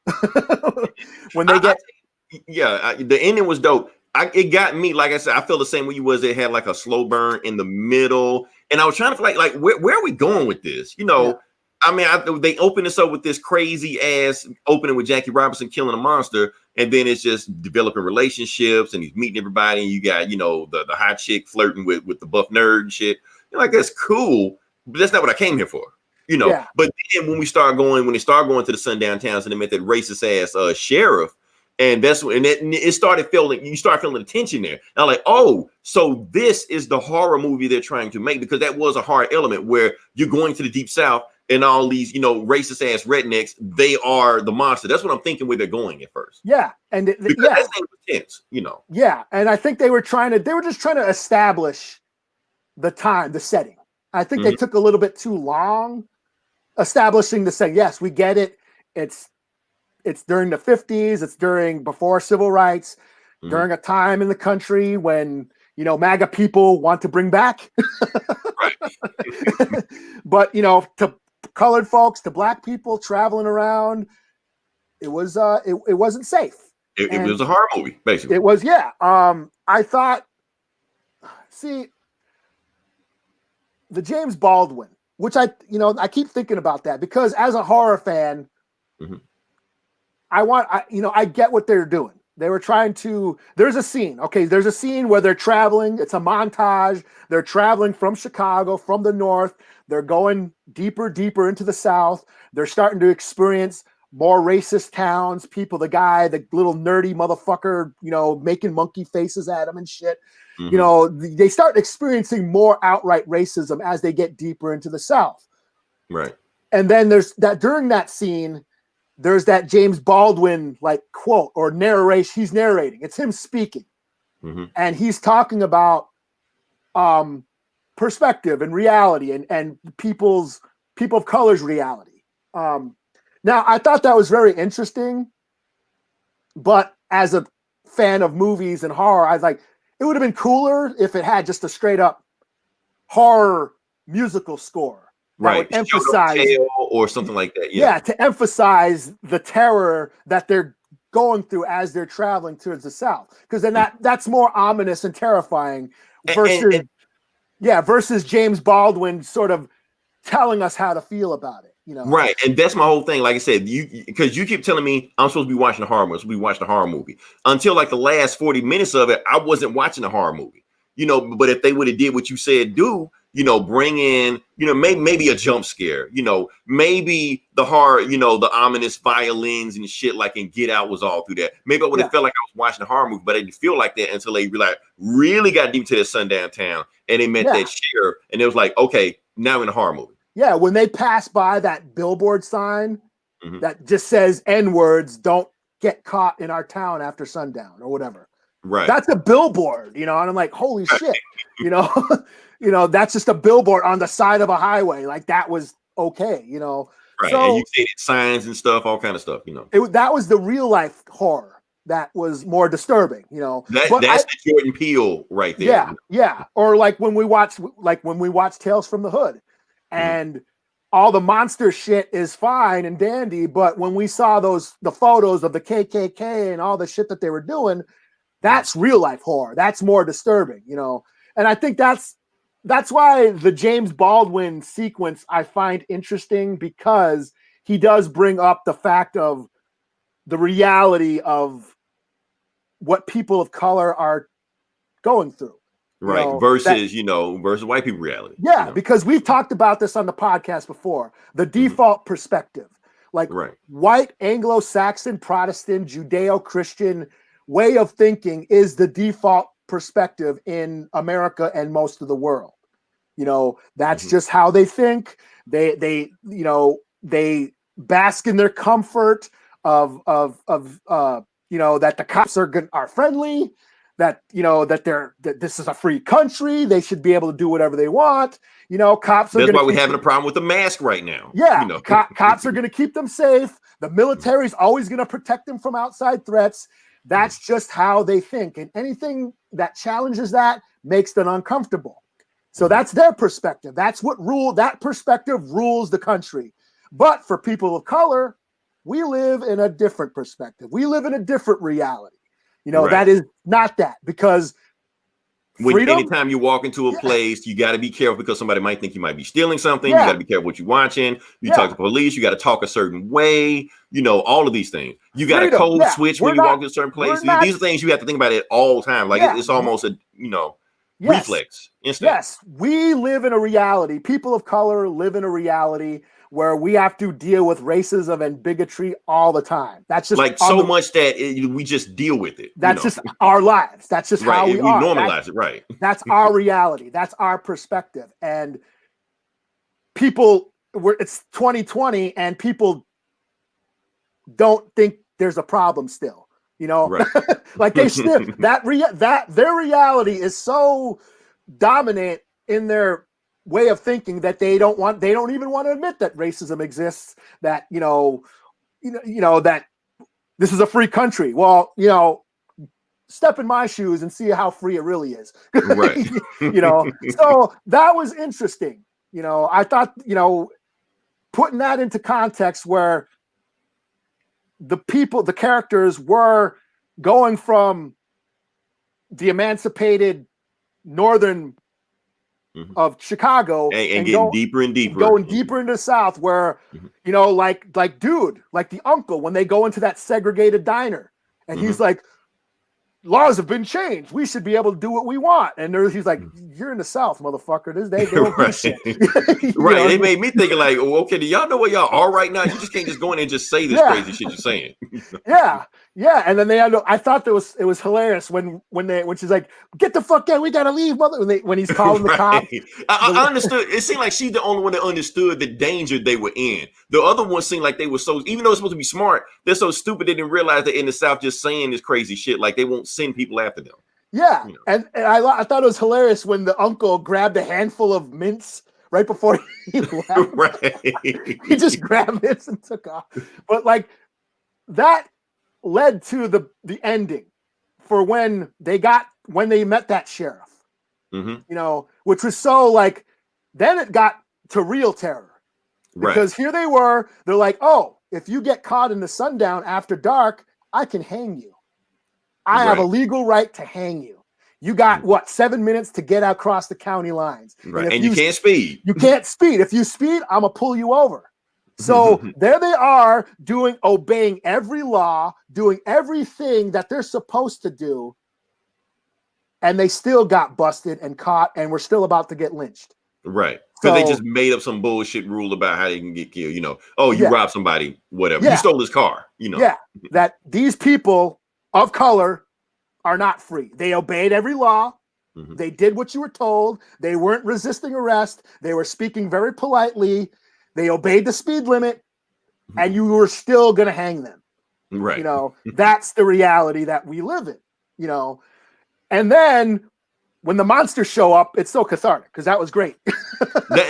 When they
the ending was dope. It got me. Like I said, I feel the same way you was. It had like a slow burn in the middle, and I was trying to feel like where are we going with this? You know, I mean, they opened this up with this crazy ass opening with Jackie Robinson killing a monster, and then it's just developing relationships, and he's meeting everybody, and you got, you know, the hot chick flirting with the buff nerd and shit. You're like, that's cool, but that's not what I came here for. You know, but then when they start going to the sundown towns and they met that racist ass sheriff, and that's when it started feeling, you start feeling the tension there. And I'm like, oh, so this is the horror movie they're trying to make, because that was a horror element where you're going to the deep South and all these, you know, racist ass rednecks, they are the monster. That's what I'm thinking where they're going at first.
Yeah, and
that thing was tense, you know.
Yeah, and I think they were just trying to establish the setting. I think they took a little bit too long establishing the setting. Yes, we get it. It's during the 50s. It's before civil rights. during a time in the country when, MAGA people want to bring back.
Right.
But, to colored folks, to black people traveling around, it wasn't safe.
It was a horror movie, basically.
It was, yeah. I thought, see, the James Baldwin, which I keep thinking about that because as a horror fan, I get what they're doing. They were trying to, there's a scene where they're traveling. It's a montage. They're traveling from Chicago, from the north. They're going deeper into the south. They're starting to experience more racist towns, people, the little nerdy motherfucker, making monkey faces at them and shit. They start experiencing more outright racism as they get deeper into the south.
Right.
And then there's that during that scene, there's that James Baldwin like quote or narration. He's narrating. It's him speaking. And he's talking about perspective and reality and people of color's reality. Now, I thought that was very interesting, but as a fan of movies and horror, I was like, it would have been cooler if it had just a straight up horror musical score.
Right.
Emphasize
or something like that.
Yeah, to emphasize the terror that they're going through as they're traveling towards the south. Because then that's more ominous and terrifying versus James Baldwin sort of telling us how to feel about it.
Right. And that's my whole thing. Like I said, because you keep telling me I'm supposed to be watching a horror movie. Until like the last 40 minutes of it, I wasn't watching a horror movie. But if they would have did what you said do, bring in, maybe a jump scare, maybe the horror, the ominous violins and shit like in Get Out was all through that. Maybe I would have felt like I was watching a horror movie, but I didn't feel like that until they really got deep to that sundown town and they met that sheriff and it was like, okay, now we're in a horror movie.
Yeah, when they pass by that billboard sign that just says N-words, don't get caught in our town after sundown or whatever.
Right.
That's a billboard, and I'm like, holy shit, that's just a billboard on the side of a highway. Like that was okay,
Right.
So,
and you see signs and stuff, all kind of stuff,
that was the real life horror that was more disturbing,
That's the Jordan Peele right there.
Yeah, yeah. Or like when we watch Tales from the Hood. And all the monster shit is fine and dandy, but when we saw the photos of the KKK and all the shit that they were doing, that's real life horror. That's more disturbing, And I think that's why the James Baldwin sequence I find interesting because he does bring up the fact of the reality of what people of color are going through.
Right. Versus white people reality.
Yeah, because we've talked about this on the podcast before. The default perspective, like white Anglo-Saxon, Protestant, Judeo-Christian way of thinking is the default perspective in America and most of the world. That's just how they think. They bask in their comfort of that the cops are friendly. That this is a free country, they should be able to do whatever they want. Cops are.
That's why we're having a problem with the mask right now.
Yeah, cops are going to keep them safe. The military is always going to protect them from outside threats. That's just how they think, and anything that challenges that makes them uncomfortable. So that's their perspective. That's what that perspective rules the country. But for people of color, we live in a different perspective. We live in a different reality. That is not that because
anytime you walk into a place, you got to be careful because somebody might think you might be stealing something. You got to be careful what you're watching. You talk to police, you got to talk a certain way. All of these things. You got a code switch when you walk into a certain place. These are things you have to think about at all times. Like it's almost a reflex. Instant.
Yes, we live in a reality. People of color live in a reality where we have to deal with racism and bigotry all the time. That's just
like so much that we just deal with it.
That's just our lives. That's just how we are.
Normalize it, right?
That's our reality. That's our perspective. And it's 2020 and people don't think there's a problem still. Like they still their reality is so dominant in their way of thinking that they don't even want to admit that racism exists, that that this is a free country. Well, step in my shoes and see how free it really is.
Right.
So that was interesting. I thought, putting that into context where the characters were going from the emancipated northern of Chicago
and getting deeper and deeper,
going deeper into the South, where like the uncle, when they go into that segregated diner, and he's like, laws have been changed, we should be able to do what we want, and he's like, you're in the South, motherfucker. They don't do shit.
Right. They made me thinking like, okay, do y'all know where y'all are right now? You just can't just go in and just say this crazy shit you're saying.
Yeah, and then I thought it was hilarious when she's like, "Get the fuck out, we gotta leave, mother." When he's calling the cops.
I understood. It seemed like she's the only one that understood the danger they were in. The other one seemed like they were so, even though it's supposed to be smart, they're so stupid they didn't realize that in the South just saying this crazy shit, like they won't send people after them.
Yeah, and I thought it was hilarious when the uncle grabbed a handful of mints right before he left.
Right.
He just grabbed mints and took off. But like that led to the ending for when they met that sheriff, which was so like, then it got to real terror, because here they were, they're like, oh, if you get caught in the sundown after dark, I can hang you. I have a legal right to hang you. You got 7 minutes to get across the county lines.
Right. And you can't speed.
You can't speed. If you speed, I'm gonna pull you over. So there they are, obeying every law, doing everything that they're supposed to do, and they still got busted and caught, and we're still about to get lynched.
Right. Because they just made up some bullshit rule about how they can get killed. Oh, you robbed somebody, whatever. You stole his car, Yeah,
that these people of color are not free. They obeyed every law. They did what you were told. They weren't resisting arrest. They were speaking very politely. They obeyed the speed limit, and you were still going to hang them.
Right.
That's the reality that we live in, And then when the monsters show up, it's so cathartic, because that was great.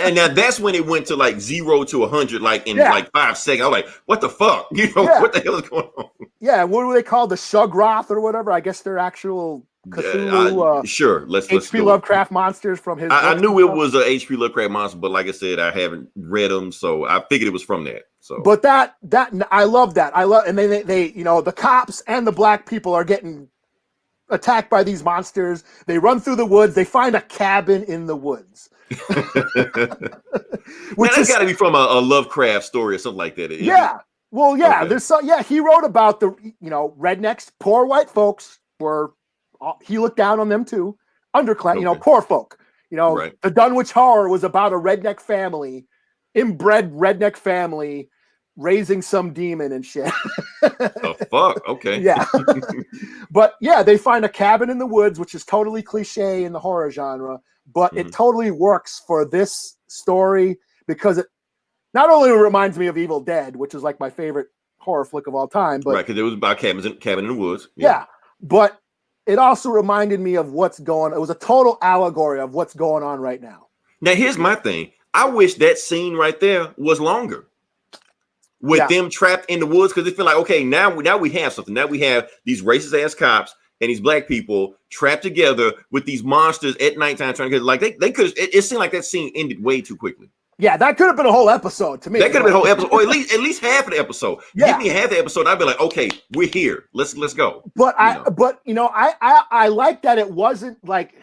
And now that's when it went to like 0 to 100, like in like 5 seconds. I was like, what the fuck? What the hell is going on?
Yeah. What do they call the Shugroth or whatever? I guess they're actual Cthulhu,
sure. Let's
H.P. Lovecraft monsters from his.
I knew it was a H.P. Lovecraft monster, but like I said, I haven't read them, so I figured it was from that. So,
but that I love that. And they the cops and the black people are getting attacked by these monsters. They run through the woods. They find a cabin in the woods.
Which has got to be from a Lovecraft story or something like that.
Yeah. Well, yeah. Okay. He wrote about the rednecks, poor white folks were. He looked down on them too, underclass, poor folk. The Dunwich Horror was about a redneck family, inbred redneck family, raising some demon and shit.
Oh fuck! Okay.
Yeah, but yeah, they find a cabin in the woods, which is totally cliche in the horror genre, but it totally works for this story, because it not only reminds me of Evil Dead, which is like my favorite horror flick of all time, but
because it was about cabin in the woods.
Yeah, but it also reminded me of what's going on. It was a total allegory of what's going on right now.
Now, here's my thing. I wish that scene right there was longer. With them trapped in the woods, because they feel like, okay, now we have something. Now we have these racist ass cops and these black people trapped together with these monsters at nighttime trying to get, like they could. It seemed like that scene ended way too quickly.
Yeah, that could have been a whole episode to me.
That could have been a whole episode, or at least half of the episode.
Yeah.
Give me half the episode, I'd be like, okay, we're here. Let's go.
But I like that it wasn't like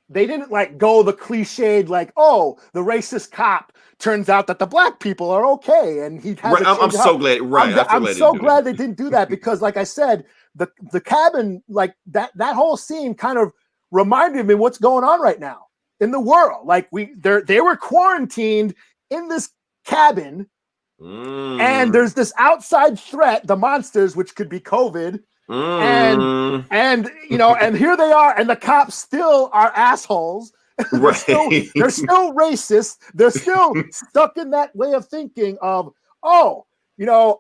they didn't like go the cliched like, oh, the racist cop turns out that the black people are okay, and he has.
Right, I'm so glad. Right,
I'm so glad they didn't do that, because, like I said, the cabin, like that whole scene kind of reminded me what's going on right now in the world. Like they were quarantined in this cabin, and there's this outside threat, the monsters, which could be COVID, and and here they are, and the cops still are assholes. They're still racist. They're still stuck in that way of thinking of, oh,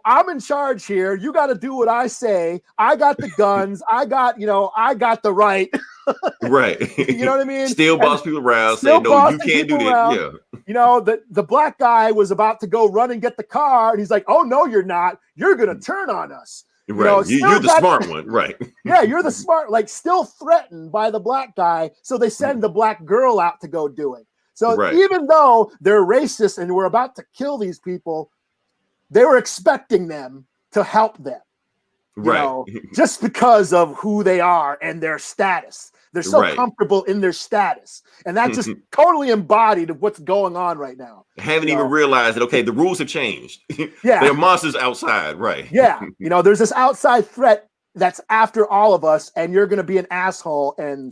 I'm in charge here. You got to do what I say. I got the guns. I got the right.
Right.
You know what I mean?
Still boss people around. Say, no, you can't do that. Yeah.
The black guy was about to go run and get the car, and he's like, oh, no, you're not. You're going to turn on us.
Right. You're the smart one. Right.
Yeah, you're the smart, like still threatened by the black guy. So they send the black girl out to go do it. So even though they're racist and we're about to kill these people, they were expecting them to help them. You know, just because of who they are and their status. They're so comfortable in their status. And that just totally embodied what's going on right now.
Haven't even realized that, okay, the rules have changed.
Yeah.
There are monsters outside, right?
Yeah. You know, there's this outside threat that's after all of us, and you're going to be an asshole and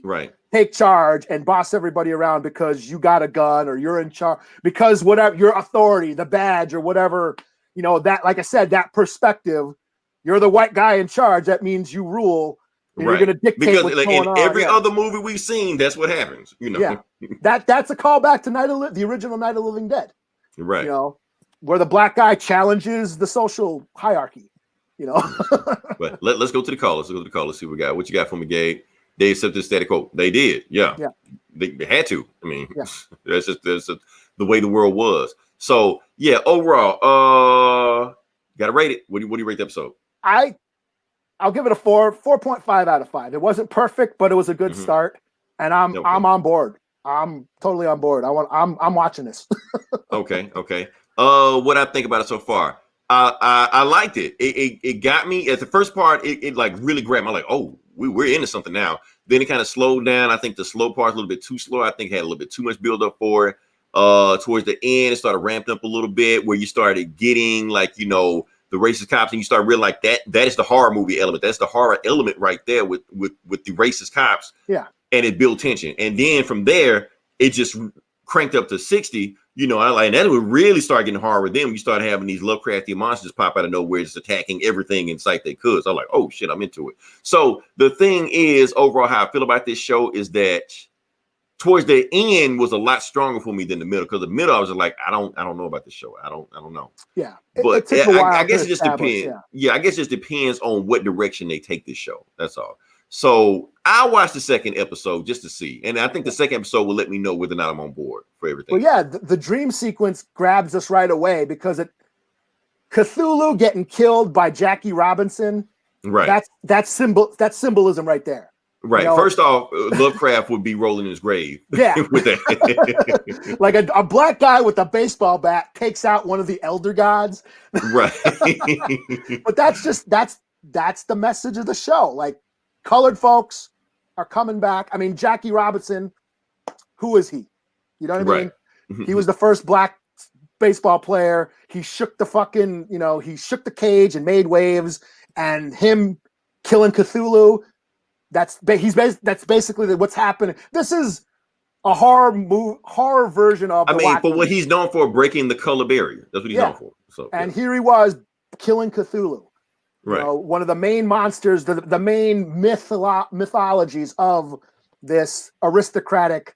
take charge and boss everybody around because you got a gun or you're in charge, because whatever your authority, the badge or whatever, you know, that, like I said, that perspective, you're the white guy in charge. That means you rule. And you're going to dictate what's going on.
In every other movie we've seen, that's what happens. You know,
that's a callback to the original Night of the Living Dead.
Right.
You know, where the black guy challenges the social hierarchy. You know.
But let's go to the callers. Let's go to the callers. See what we got. What you got for me, Gabe? They accepted status quo. They did. Yeah. They had to. I mean, that's the way the world was. So yeah, overall, gotta rate it. What do you rate the episode?
I'll give it a 4.5 out of 5. It wasn't perfect, but it was a good start, and I'm on board. I'm totally on board. I'm watching this. Okay.
What I think about it so far, I liked it. It got me at the first part. It like really grabbed me. I'm like, oh, we're into something now. Then it kind of slowed down. I think the slow part's a little bit too slow. I think it had a little bit too much build up for it. Towards the end, it started ramping up a little bit, where you started getting like, you know, the racist cops, and you start realizing like that is the horror movie element. That's the horror element right there with the racist cops.
Yeah.
And it built tension. And then from there, it just cranked up to 60. You know, and that would really start getting horror with them. You start having these Lovecraftian monsters pop out of nowhere, just attacking everything in sight they could. So I'm like, oh shit, I'm into it. So the thing is, overall, how I feel about this show is that towards the end was a lot stronger for me than the middle, because the middle I was like, I don't know about this show. I don't know.
Yeah,
but I guess it just depends. Yeah, I guess it just depends on what direction they take this show. That's all. So I watched the second episode just to see, and I think the second episode will let me know whether or not I'm on board for everything.
Well, yeah, the dream sequence grabs us right away because Cthulhu getting killed by Jackie Robinson.
Right.
That's symbolism right there.
Right. You know, first off, Lovecraft would be rolling his grave.
Yeah.
With that.
Like a black guy with a baseball bat takes out one of the elder gods.
Right.
But that's the message of the show. Like, colored folks are coming back. I mean, Jackie Robinson, who is he? You know what I mean? Right. He was the first black baseball player. He shook the fucking, you know, he shook the cage and made waves, and him killing Cthulhu. That's basically what's happening. This is a horror version of.
I mean, for what he's known for, breaking the color barrier. That's what he's known for. So,
and here he was killing Cthulhu. Right. You know, one of the main monsters, the main mythologies of this aristocratic,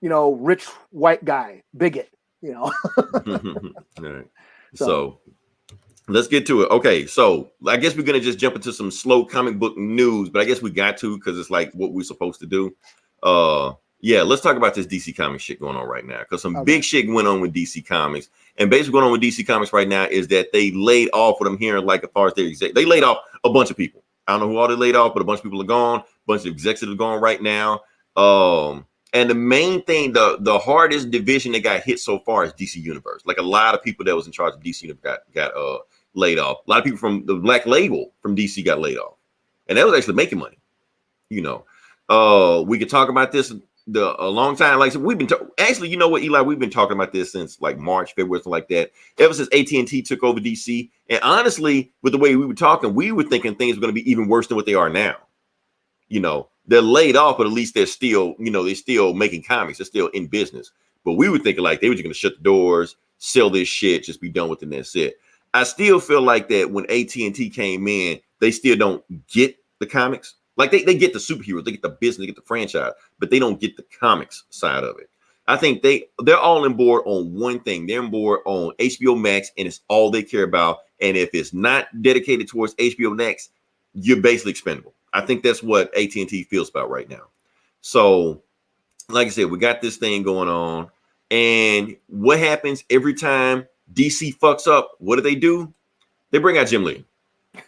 you know, rich white guy, bigot. You know.
All right. So let's get to it. Okay, so I guess we're gonna just jump into some slow comic book news, but I guess we got to, because it's like what we're supposed to do. Yeah, let's talk about this DC Comics shit going on right now, because some big shit went on with DC Comics, and basically going on with DC Comics right now is that they laid off what I'm hearing, like as far as their exec, they laid off a bunch of people. I don't know who all they laid off, but a bunch of people are gone. A bunch of executives are gone right now. And the main thing, the hardest division that got hit so far is DC Universe. Like, a lot of people that was in charge of DC Universe got laid off. A lot of people from the Black Label from DC got laid off, and that was actually making money. You know, we could talk about this a long time. Like, so we've been actually, you know what, Eli, we've been talking about this since like March, February, something like that. Ever since AT&T took over DC, and honestly, with the way we were talking, we were thinking things were going to be even worse than what they are now. You know, they're laid off, but at least they're still, you know, they're still making comics. They're still in business. But we were thinking like they were just going to shut the doors, sell this shit, just be done with it, and that's it. I still feel like that when AT&T came in, they still don't get the comics. Like, they get the superheroes, they get the business, they get the franchise, but they don't get the comics side of it. I think they're all on board on one thing. They're on board on HBO Max, and it's all they care about. And if it's not dedicated towards HBO Max, you're basically expendable. I think that's what AT&T feels about right now. So, like I said, we got this thing going on. And what happens every time DC fucks up? What do? They bring out Jim Lee.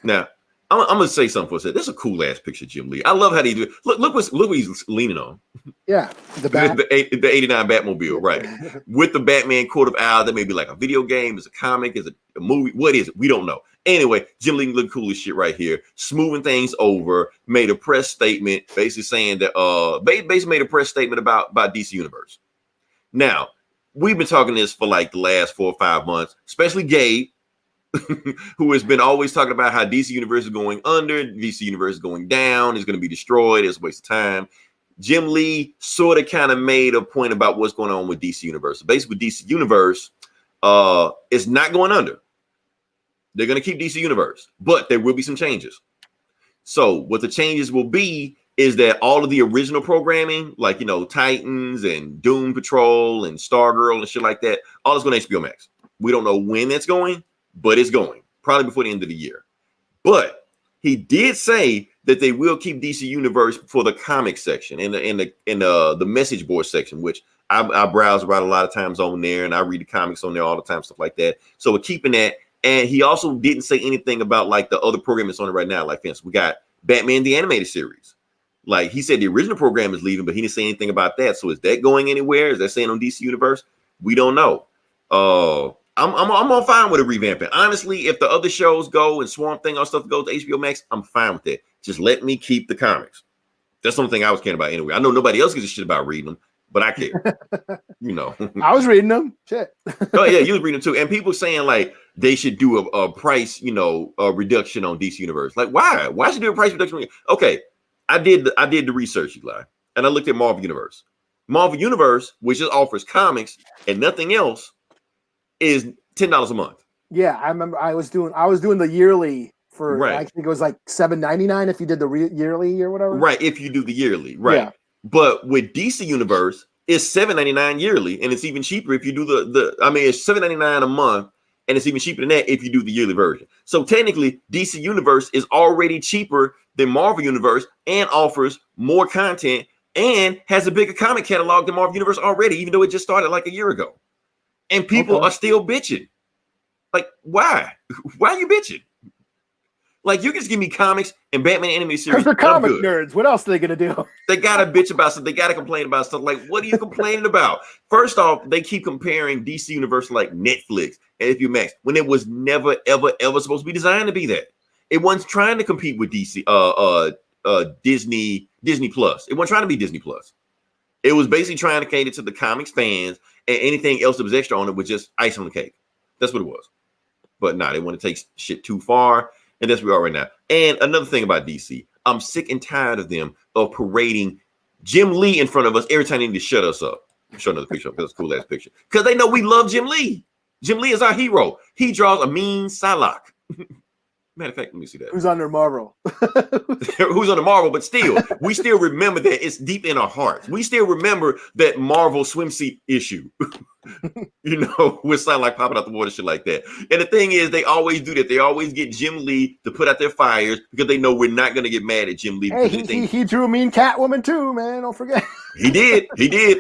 Now, I'm gonna say something for a second. This is a cool ass picture, Jim Lee. I love how they do it. Look what he's leaning on.
Yeah,
the 89 Batmobile, right? With the Batman coat of owls. That may be like a video game, is a comic, is a movie. What is it? We don't know. Anyway, Jim Lee look cool as shit right here, smoothing things over. Made a press statement, basically saying that basically made a press statement about DC Universe. Now, we've been talking this for like the last 4 or 5 months, especially Gabe, who has been always talking about how DC Universe is going under, DC Universe is going down, is going to be destroyed, it's a waste of time. Jim Lee sort of kind of made a point about what's going on with DC Universe. So basically, DC Universe is not going under. They're going to keep DC Universe, but there will be some changes. So what the changes will be is that all of the original programming, like, Titans and Doom Patrol and Stargirl and shit like that, all is going to HBO Max. We don't know when that's going, but it's going probably before the end of the year. But he did say that they will keep DC Universe for the comic section and the message board section, which I browse around a lot of times on there, and I read the comics on there all the time, stuff like that. So we're keeping that. And he also didn't say anything about like the other program that's on it right now. Like, for instance, we got Batman the Animated Series. Like, he said the original program is leaving, but he didn't say anything about that. So is that going anywhere? Is that saying on DC Universe? We don't know. I'm on fine with a revamping. Honestly, if the other shows go and Swamp Thing or stuff goes to HBO Max, I'm fine with it. Just let me keep the comics. That's the only thing I was caring about anyway. I know nobody else gives a shit about reading them, but I care.
I was reading them. Shit.
Oh yeah, you was reading them too. And people saying like they should do a price, a reduction on DC Universe. Like, why? Why should do a price reduction? Okay, I did the research, Eli, and I looked at Marvel Universe. Marvel Universe, which just offers comics and nothing else, is $10 a month.
Yeah, I remember I was doing the yearly for right. I think it was like $7.99 if you did the yearly or whatever.
Right, if you do the yearly, right. Yeah. But with DC Universe, it's $7.99 yearly, and it's even cheaper if you do it's $7.99 a month, and it's even cheaper than that if you do the yearly version. So technically, DC Universe is already cheaper than Marvel Universe and offers more content and has a bigger comic catalog than Marvel Universe already, even though it just started like a year ago. And people are still bitching. Like, why? Why are you bitching? Like, you can just give me comics and Batman animated series.
Because they're comic nerds. What else are they going to do?
They got to bitch about stuff. They got to complain about stuff. Like, what are you complaining about? First off, they keep comparing DC Universe like Netflix and HBO Max when it was never, ever, ever supposed to be designed to be that. It wasn't trying to compete with DC, Disney Plus. It wasn't trying to be Disney Plus. It was basically trying to cater to the comics fans, and anything else that was extra on it was just ice on the cake. That's what it was. But they want to take shit too far, and that's where we are right now. And another thing about DC, I'm sick and tired of them of parading Jim Lee in front of us every time they need to shut us up. Show another picture because it's a cool ass picture. Because they know we love Jim Lee. Jim Lee is our hero. He draws a mean Psylocke. Matter of fact, let me see that.
Who's under Marvel?
Who's under Marvel? But still, we still remember that. It's deep in our hearts. We still remember that Marvel swimsuit issue. With Psylocke popping out the water, shit like that. And the thing is, they always do that. They always get Jim Lee to put out their fires because they know we're not going to get mad at Jim Lee.
Hey, he drew a mean Catwoman too, man. Don't forget.
He did.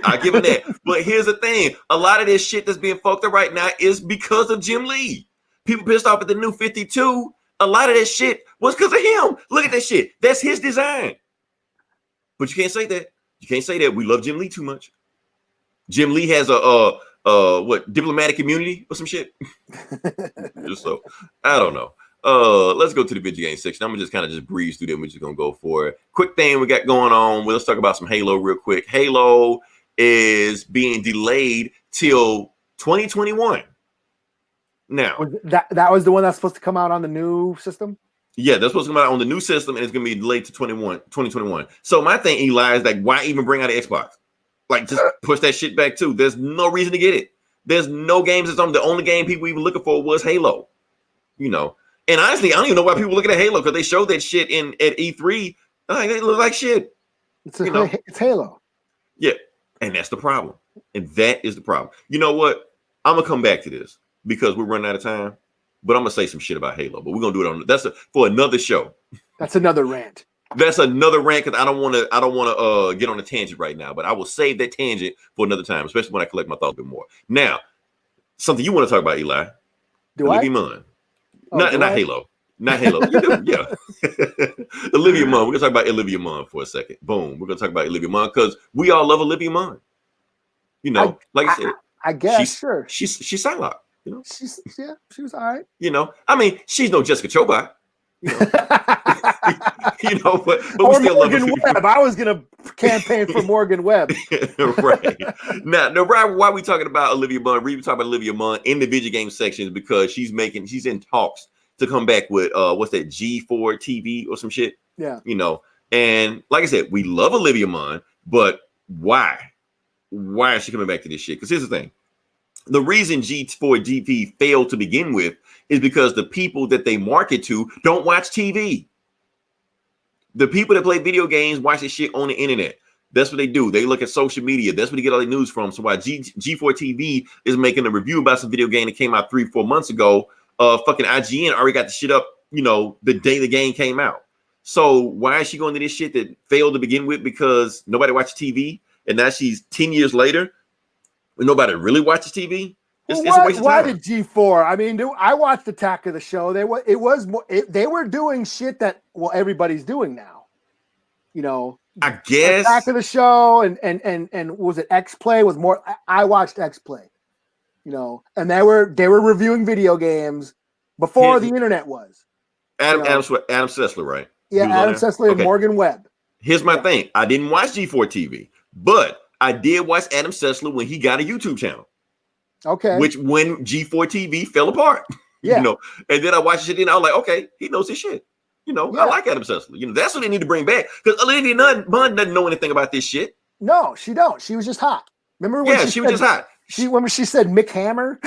I give him that. But here's the thing: a lot of this shit that's being fucked up right now is because of Jim Lee. People pissed off at the New 52. A lot of that shit was because of him. Look at that shit. That's his design. But you can't say that. You can't say that. We love Jim Lee too much. Jim Lee has a diplomatic immunity or some shit. So I don't know. Let's go to the Vidja Games section. I'm gonna just breeze through them. We're just gonna go for it. Quick thing we got going on. Well, let's talk about some Halo real quick. Halo is being delayed till 2021. Now
that was the one that's supposed to come out on the new system.
Yeah, that's supposed to come out on the new system, and it's gonna be delayed to 2021. So my thing, Eli, is like, why even bring out an Xbox? Like, just push that shit back too. There's no reason to get it. There's no games that's on. The only game people even looking for was Halo. And honestly, I don't even know why people looking at Halo because they showed that shit at E3. Like, they look like shit.
It's Halo.
Yeah, and that's the problem. And that is the problem. You know what? I'm gonna come back to this because we're running out of time. But I'm gonna say some shit about Halo. But we're gonna do it for another show.
That's another rant.
That's another rant because I don't want to get on a tangent right now. But I will save that tangent for another time, especially when I collect my thoughts a bit more. Now, something you want to talk about, Eli? Olivia Munn. Not Halo. Not Halo. You do, yeah. Olivia Munn. We're gonna talk about Olivia Munn for a second. Boom. We're gonna talk about Olivia Munn because we all love Olivia Munn. You know, like I said,
I guess sure.
She's Psylocke. You know,
she was all right.
You know, I mean, she's no Jessica Chobot. You know, you know, but
we still Morgan love Webb. I was gonna campaign for Morgan Webb.
Right. Now, why are we talking about Olivia Munn? We talking about Olivia Munn in the video game section because she's in talks to come back with what's that, G4 TV or some shit.
Yeah.
You know, and like I said, we love Olivia Munn, but why? Why is she coming back to this shit? Because here's the thing. The reason G4 TV failed to begin with is because the people that they market to don't watch TV. The people that play video games watch this shit on the internet. That's what they do. They look at social media. That's where they get all the news from. So why G4 TV is making a review about some video game that came out 3-4 months ago, fucking IGN already got the shit up, you know, the day the game came out. So why is she going to this shit that failed to begin with because nobody watched TV? And now she's 10 years later when nobody really watches TV? It's a waste of time.
Why did G4? I mean, I watched Attack of the Show. They were doing shit that everybody's doing now. You know,
I guess
Attack of the Show and was it X Play was more. I watched X Play. You know, and they were reviewing video games before the internet was.
Adam Sessler, right?
Yeah, Adam Sessler and Morgan Webb.
Here's my thing. I didn't watch G4 TV, but I did watch Adam Sessler when he got a YouTube channel.
Okay.
Which when G4 TV fell apart.
Yeah.
You know, and then I watched it and I was like, okay, he knows his shit. You know, I like Adam Sessler. You know, that's what they need to bring back. Because Olivia Munn doesn't know anything about this shit.
No, she don't. She was just hot. Remember when
she was just hot.
When she said Mick Hammer?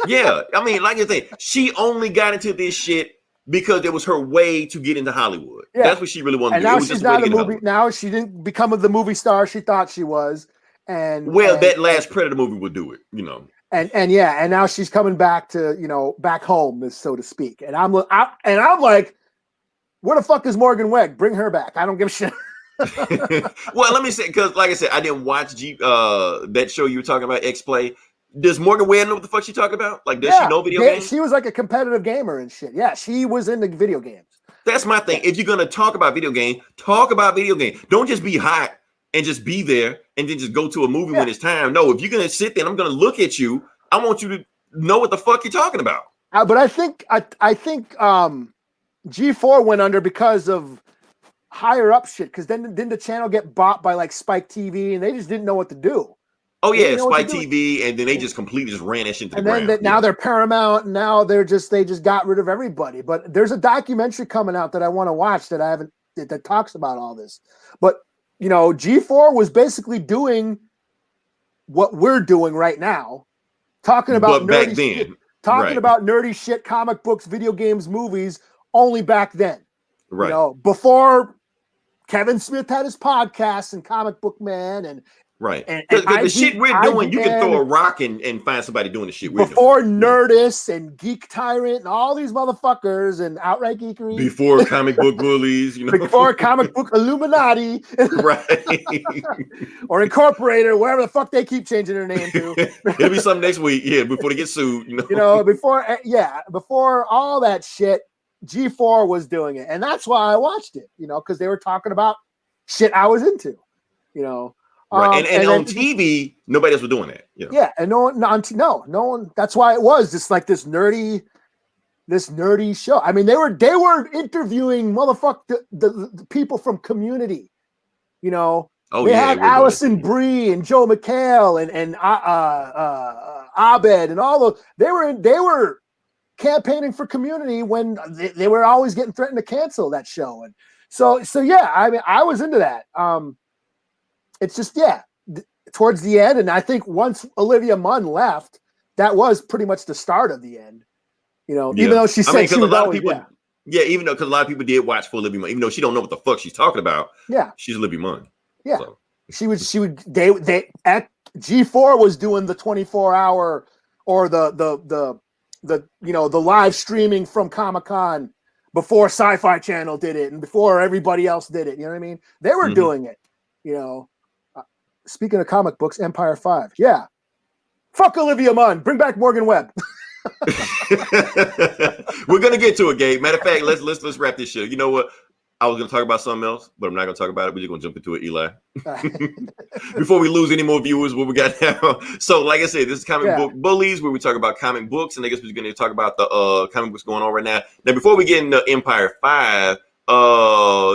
Yeah. I mean, like you say, she only got into this shit because it was her way to get into Hollywood. Yeah. That's what she really wanted to do.
Now she's not a movie. Now she didn't become the movie star she thought she was.
That last Predator movie would do it, you know.
And now she's coming back to, you know, back home, so to speak. And I'm like, where the fuck is Morgan Webb? Bring her back. I don't give a shit.
Well, let me say, because like I said, I didn't watch that show you were talking about, X Play. Does Morgan Webb know what the fuck she talking about? Like, does she know video games?
She was like a competitive gamer and shit. Yeah, she was into video games.
That's my thing. If you're gonna talk about video game, talk about video game. Don't just be hot and just be there and then just go to a movie when it's time. No, if you're gonna sit there and I'm gonna look at you, I want you to know what the fuck you're talking about.
But I think G4 went under because of higher up shit. Because then didn't the channel get bought by like Spike TV and they just didn't know what to do.
Oh yeah, Spike TV, and then they just completely just ran that shit to the ground.
And then now they're Paramount, and now they just got rid of everybody. But there's a documentary coming out that I want to watch that I haven't that talks about all this. But you know, G4 was basically doing what we're doing right now, talking about nerdy shit, about nerdy shit, comic books, video games, movies, only back then.
Right.
You know, before Kevin Smith had his podcast and Comic Book Man and
right. Because the shit we're doing, you can throw a rock and find somebody doing the shit we're doing.
Before Nerdist and Geek Tyrant and all these motherfuckers and Outright Geekery.
Before Comic Book Bullies, you know.
Before Comic Book Illuminati.
Right.
Or Incorporated, wherever the fuck they keep changing their name to.
It'll be something next week, before they get sued.
Before all that shit, G4 was doing it. And that's why I watched it, because they were talking about shit I was into,
Right. And on TV, nobody else was doing that.
Yeah, and no one. That's why it was just like this nerdy show. I mean, they were interviewing the people from Community. They had Allison Brie and Joe McHale and Abed and all those. They were campaigning for Community when they were always getting threatened to cancel that show. And so yeah, I mean, I was into that. It's just, towards the end. And I think once Olivia Munn left, that was pretty much the start of the end, even though she said she was always,
even though, because a lot of people did watch for Olivia Munn, even though she don't know what the fuck she's talking about.
Yeah.
She's Olivia Munn.
Yeah. So. They at G4 was doing the 24-hour or the live streaming from Comic-Con before Sci-Fi Channel did it and before everybody else did it. You know what I mean? They were doing it, Speaking of comic books, Empire 5. Yeah. Fuck Olivia Munn. Bring back Morgan Webb.
We're going to get to it, Gabe. Matter of fact, let's wrap this shit. You know what? I was gonna talk about something else, but I'm not gonna talk about it. We're just gonna jump into it, Eli. Before we lose any more viewers, what we got now. So, like I said, this is Comic Book Bullies, where we talk about comic books, and I guess we're gonna talk about the comic books going on right now. Now, before we get into Empire 5,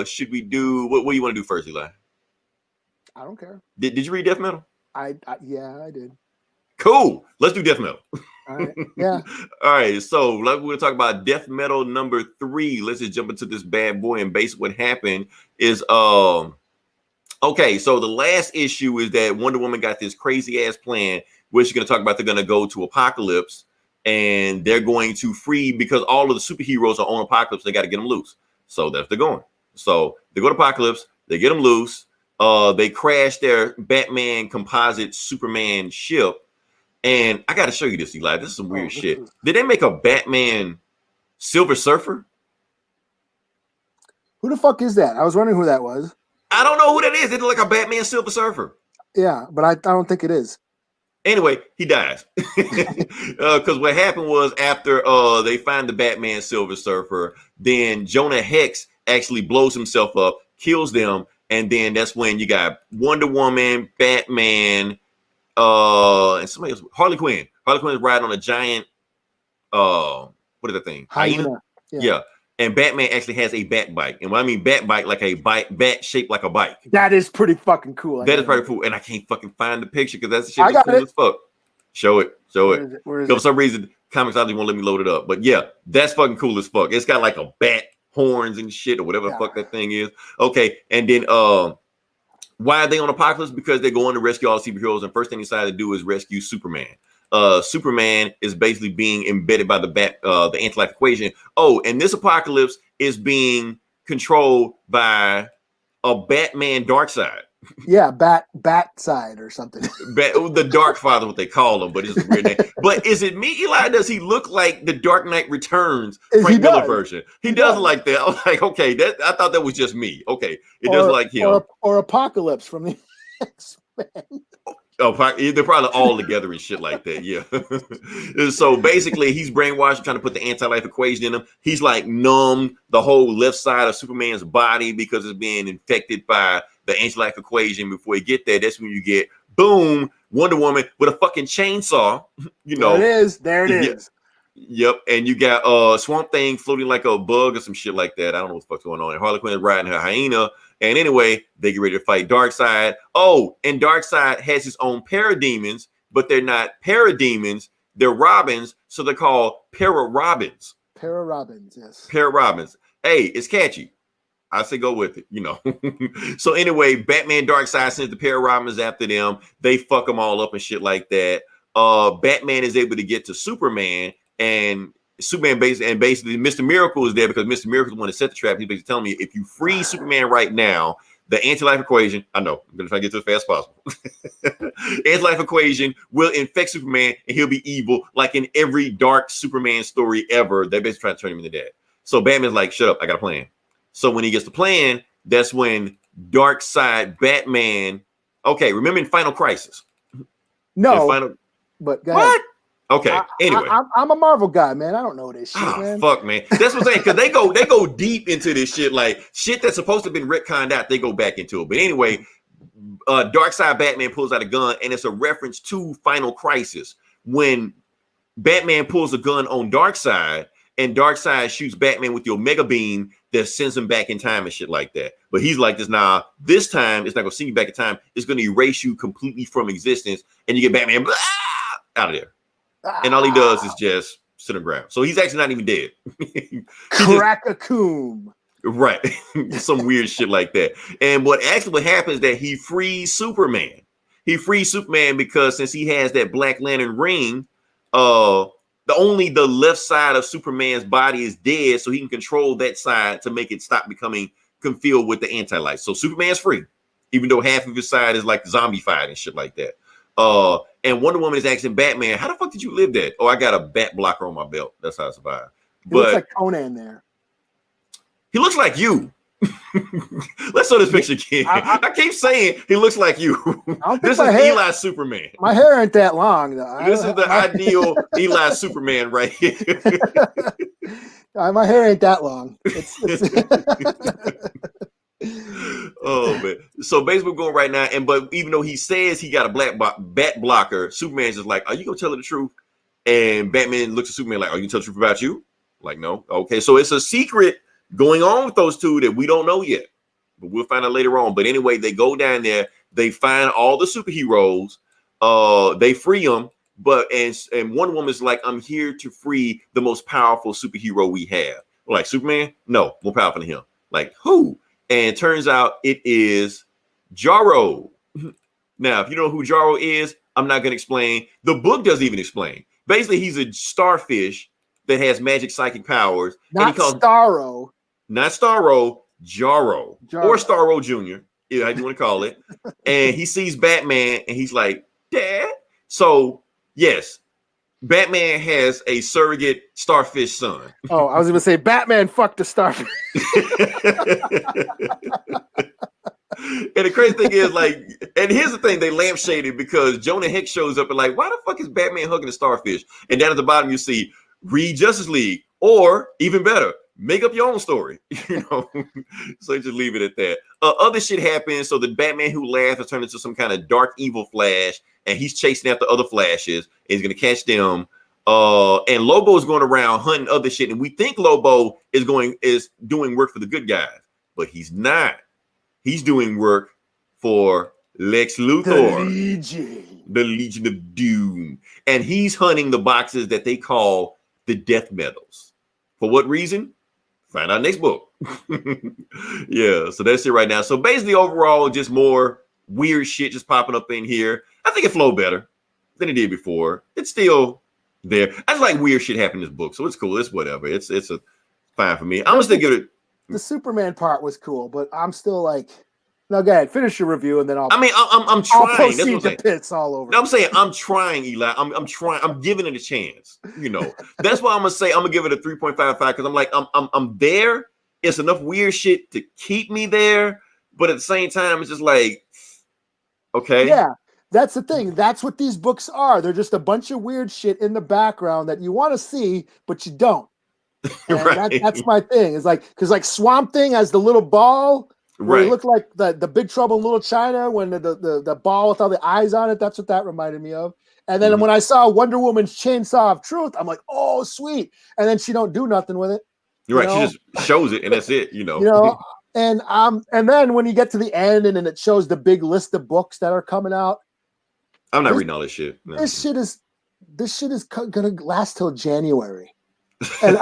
should we do what do you want to do first, Eli?
I don't care.
Did you read Death Metal?
Yeah, I did.
Cool. Let's do Death Metal.
All right. Yeah.
All right. So we're going to talk about Death Metal number 3. Let's just jump into this bad boy. And basically what happened is, okay, so the last issue is that Wonder Woman got this crazy ass plan where she's going to talk about they're going to go to Apocalypse and they're going to free, because all of the superheroes are on Apocalypse. They got to get them loose. So that's they're going. So they go to Apocalypse. They get them loose. They crash their Batman composite Superman ship. And I got to show you this, Eli. This is some weird shit. Did they make a Batman Silver Surfer?
Who the fuck is that? I was wondering who that was.
I don't know who that is. They look like a Batman Silver Surfer.
Yeah, but I don't think it is.
Anyway, he dies. Because what happened was after they find the Batman Silver Surfer, then Jonah Hex actually blows himself up, kills them, and then that's when you got Wonder Woman, Batman, and somebody else, Harley Quinn. Harley Quinn is riding on a giant, what is that thing? Hyena. Yeah. And Batman actually has a bat bike. And when I mean bat bike, like a bat shaped like a bike.
That is pretty fucking cool.
That is pretty cool. And I can't fucking find the picture because that's the shit that's cool as fuck. Show it. Where is it? For some reason, Comixology won't let me load it up. But yeah, that's fucking cool as fuck. It's got like a bat horns and shit or whatever the fuck that thing is. Okay. And then why are they on Apocalypse? Because they're going to rescue all the superheroes, and first thing they decide to do is rescue Superman. Superman is basically being embedded by the anti-life equation. Oh, and this Apocalypse is being controlled by a Batman Darkseid.
Yeah, bat side or something.
The Dark Father, what they call him, but it's a weird name. But is it me, Eli? Does he look like the Dark Knight Returns Frank Miller version? He does like that. I was like, okay, I thought that was just me. Okay, it does like him.
Or Apocalypse from the X-Men.
Oh, they're probably all together and shit like that. Yeah. So basically, he's brainwashed, trying to put the anti-life equation in him. He's like numbed the whole left side of Superman's body because it's being infected by the anti-life equation. Before you get there, that's when you get boom, Wonder Woman with a fucking chainsaw. You know,
there it is.
Yep. And you got Swamp Thing floating like a bug or some shit like that. I don't know what the fuck's going on. And Harley Quinn is riding her hyena. And anyway, they get ready to fight Darkseid. Oh, and Darkseid has his own parademons, but they're not parademons. They're Robins, so they're called Para-Robins.
Para-Robins, yes.
Para-Robins. Hey, it's catchy. I say go with it, you know. So anyway, Batman Darkseid sends the Para-Robins after them. They fuck them all up and shit like that. Batman is able to get to Superman, and Superman basically Mr. Miracle is there because Mr. Miracle is the one that set the trap. He's basically telling me if you free Superman right now, the anti-life equation, I know, I'm going to try to get to it as fast as possible. Anti-life equation will infect Superman and he'll be evil, like in every dark Superman story ever. They basically try to turn him into that. So Batman's like, shut up, I got a plan. So when he gets the plan, that's when Darkseid, Batman, okay, remember in Final Crisis?
No, but go
what?
Ahead.
Okay. Anyway,
I'm a Marvel guy, man. I don't know this shit, man.
Fuck, man. That's what I'm saying. Because they go deep into this shit, like shit that's supposed to have been retconned out. They go back into it. But anyway, Darkseid Batman pulls out a gun, and it's a reference to Final Crisis when Batman pulls a gun on Darkseid, and Darkseid shoots Batman with the Omega Beam that sends him back in time and shit like that. But he's like this, nah, this time it's not gonna send you back in time. It's gonna erase you completely from existence, and you get Batman out of there. And all he does is just sit on the ground. So he's actually not even dead.
Crack-a-coom.
Right. Some weird shit like that. And what happens is that he frees Superman. He frees Superman because since he has that Black Lantern ring, the left side of Superman's body is dead, so he can control that side to make it stop becoming confilled with the anti-life. So Superman's free, even though half of his side is like zombified and shit like that. And Wonder Woman is asking Batman, how the fuck did you live that? Oh, I got a bat blocker on my belt. That's how I survived.
He looks like Conan there.
He looks like you. Let's show this picture again. I keep saying he looks like you. This is Eli Superman.
My hair ain't that long, though.
This is the ideal Eli Superman right here.
My hair ain't that long. It's
Oh man! So basically, going right now, but even though he says he got a bat blocker, Superman's just like, "Are you gonna tell her the truth?" And Batman looks at Superman like, "Are you gonna tell the truth about you?" Like, no. Okay, so it's a secret going on with those two that we don't know yet, but we'll find out later on. But anyway, they go down there, they find all the superheroes, they free them, and one woman's like, "I'm here to free the most powerful superhero we have." We're like, Superman? No, more powerful than him. Like, who? And it turns out it is Jarro. Now, if you don't know who Jarro is, I'm not going to explain. The book doesn't even explain. Basically, he's a starfish that has magic psychic powers.
Not Starro.
Not Starro, Jarro. Or Starro Jr., how you want to call it. And he sees Batman, and he's like, Dad? So, yes, Batman has a surrogate starfish son.
Oh, I was going to say Batman fucked a starfish.
And the crazy thing is, like, and here's the thing, they lampshaded because Jonah Hex shows up and like, why the fuck is Batman hugging a starfish? And down at the bottom you see, read Justice League, or even better, make up your own story. You know, so just leave it at that. Other shit happens. So the Batman who laughs has turned into some kind of dark evil Flash, and he's chasing after other Flashes, and he's gonna catch them. And Lobo is going around hunting other shit, and we think Lobo is doing work for the good guys, but he's not. He's doing work for Lex Luthor, the Legion of Doom, and he's hunting the boxes that they call the death metals. For what reason? Find out next book. Yeah, so that's it right now. So basically, overall, just more weird shit just popping up in here. I think it flowed better than it did before. It's still there. I just like weird shit happening in this book, so it's cool. It's whatever. It's a fine for me. I'm gonna still give it.
The Superman part was cool, but I'm still like, no, go ahead, finish your review, and then I'm
trying.
I'll proceed to pits all over.
No, I'm saying I'm trying, Eli. I'm trying. I'm giving it a chance. You know, that's why I'm gonna say I'm gonna give it a 3.55 because I'm like I'm there. It's enough weird shit to keep me there, but at the same time, it's just like, okay,
yeah. That's the thing. That's what these books are. They're just a bunch of weird shit in the background that you want to see, but you don't. Right. That's my thing. It's like, because like Swamp Thing has the little ball where it looked like the Big Trouble in Little China when the ball with all the eyes on it. That's what that reminded me of. And then when I saw Wonder Woman's Chainsaw of Truth, I'm like, oh, sweet. And then she don't do nothing with it.
You're right. Know? She just shows it, and that's it. You know.
And then when you get to the end, and then it shows the big list of books that are coming out.
I'm not reading all this shit. No.
This shit is gonna last till January. And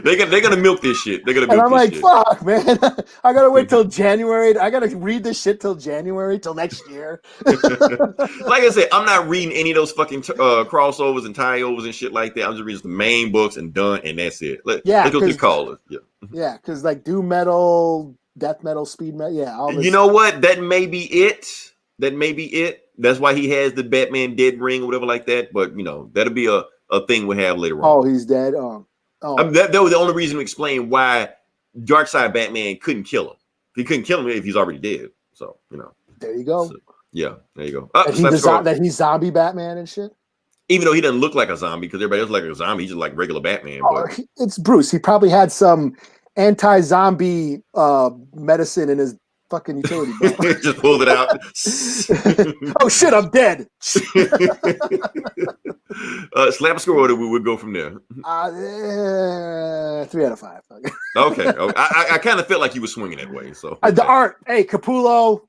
they're gonna milk this shit. They're gonna milk
I'm like,
shit.
Fuck, man. I gotta wait till January. I gotta read this shit till January, till next year.
Like I said, I'm not reading any of those fucking crossovers and tie-overs and shit like that. I'm just reading the main books and done, and that's it. Let's go to the callers.
Yeah, because like doom metal, death metal, speed metal. Yeah, all this.
You know what? That may be it. That's why he has the Batman dead ring or whatever like that. But you know, that'll be a thing we'll have later on.
Oh, he's dead.
I mean, that was the only reason to explain why Darkseid Batman couldn't kill him. He couldn't kill him if he's already dead. So, you know.
There you go.
So, yeah, there you go.
That he's zombie Batman and shit.
Even though he doesn't look like a zombie, because everybody else like a zombie, he's just like regular Batman. But
it's Bruce. He probably had some anti-zombie medicine in his fucking utility belt.
Just pulled it out.
Oh shit, I'm dead.
Slap a score order, we would go from there.
3 out of 5.
Okay. I kind of felt like you were swinging that way. So
the art, hey, Capullo's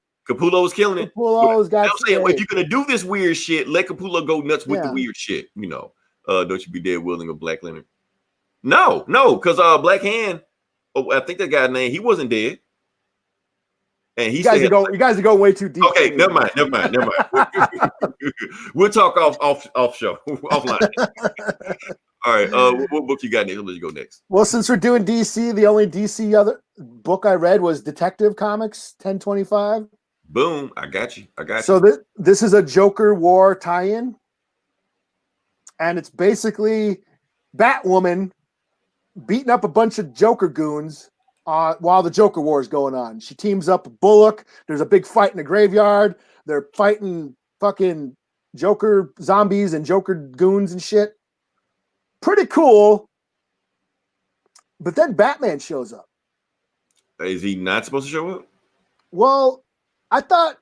killing it.
Capullo's got. I'm saying, if you're gonna do this weird shit, let Capullo go nuts with the weird shit. You know, don't you be dead willing of Black Leonard? No, because Black Hand. Oh, I think that guy's name. He wasn't dead. And you guys
are going way too deep.
Okay, never mind. We'll talk off show, offline. All right. What book you got next? I'll let you go next.
Well, since we're doing DC, the only DC other book I read was Detective Comics 1025.
Boom! I got you.
So this is a Joker War tie-in, and it's basically Batwoman beating up a bunch of Joker goons. While the Joker War is going on. She teams up with Bullock. There's a big fight in the graveyard. They're fighting fucking Joker zombies and Joker goons and shit. Pretty cool. But then Batman shows up.
Is he not supposed to show up?
Well, I thought,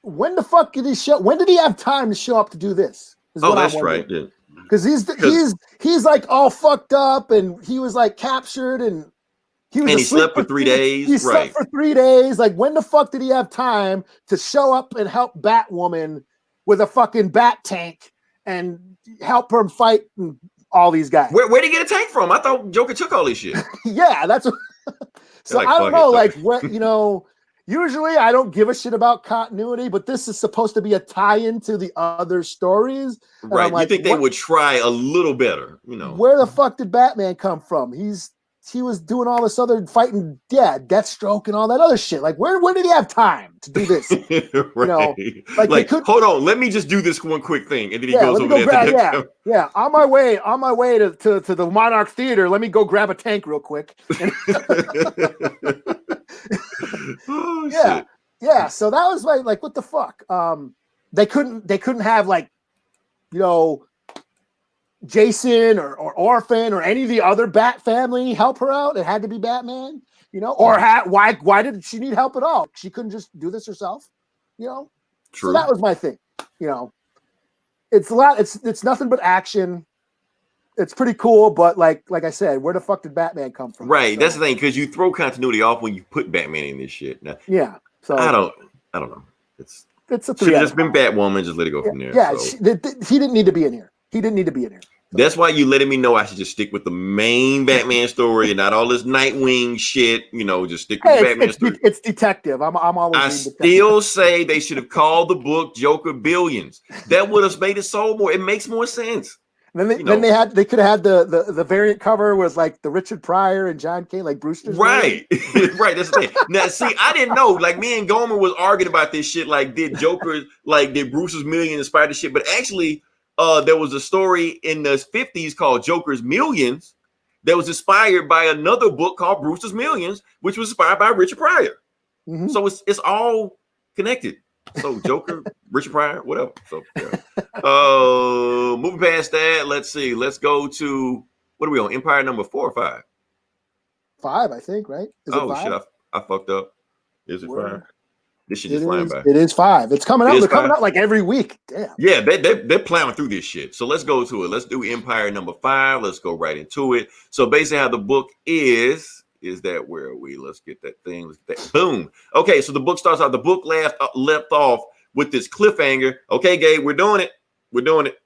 when the fuck did he show? When did he have time to show up to do this?
Oh, that's right.
Because he's like all fucked up, and he was like captured, and he
slept for 3 days.
He slept for 3 days. Like, when the fuck did he have time to show up and help Batwoman with a fucking bat tank and help her fight all these guys?
Where'd he get a tank from? I thought Joker took all this shit.
Yeah, that's what. So like, I don't know, like, what, you know, usually I don't give a shit about continuity, but this is supposed to be a tie-in to the other stories.
Right. Like, you think they would try a little better, you know.
Where the fuck did Batman come from? He was doing all this other fighting, Deathstroke and all that other shit. Like, where did he have time to do this?
Right.
You know, like
hold on, let me just do this one quick thing, and then he goes over there.
Yeah. On my way to the Monarch Theater. Let me go grab a tank real quick.
Oh,
yeah,
shit.
yeah. So that was like, what the fuck? They couldn't have, like, you know, Jason or Orphan or any of the other Bat family help her out. It had to be Batman, you know. Or why did she need help at all? She couldn't just do this herself, you know.
True.
So that was my thing, you know. It's a lot. It's nothing but action. It's pretty cool, but like I said, where the fuck did Batman come from?
Right.
So,
that's the thing, because you throw continuity off when you put Batman in this shit. Now,
yeah. So
I don't know. It's
a
should have just been Batwoman. Just let it go from there.
Yeah.
So.
He didn't need to be in here. He didn't need to be in here. So.
That's why you letting me know I should just stick with the main Batman story and not all this Nightwing shit. You know, just stick with the Batman story.
It's detective. I'm always.
I still say they should have called the book Joker Billions. That would have made it so more. It makes more sense.
Then they could have had the variant cover with like the Richard Pryor and John Kane, like Brewster's.
Right. Right. That's the thing. Now, see, I didn't know. Like, me and Gomer was arguing about this shit. Like, did Bruce's Million inspire the shit? But actually, there was a story in the 50s called Joker's Millions that was inspired by another book called Brewster's Millions, which was inspired by Richard Pryor. Mm-hmm. So it's all connected. So Joker, Richard Pryor, whatever. So yeah. Moving past that, let's see. Let's go to, what are we on? Empire number 4 or 5?
5, I think, right? Is it 5?
Shit, I fucked up. Is it 5? This shit just flying by.
It is 5. It's coming out. They're coming out like every week. Damn.
Yeah, they're plowing through this shit. So let's go to it. Let's do Empire number 5. Let's go right into it. So basically how the book is that, where are we? Let's get that thing. Let's get that. Boom. Okay, so the book starts out. The book left off with this cliffhanger. Okay, Gabe, we're doing it.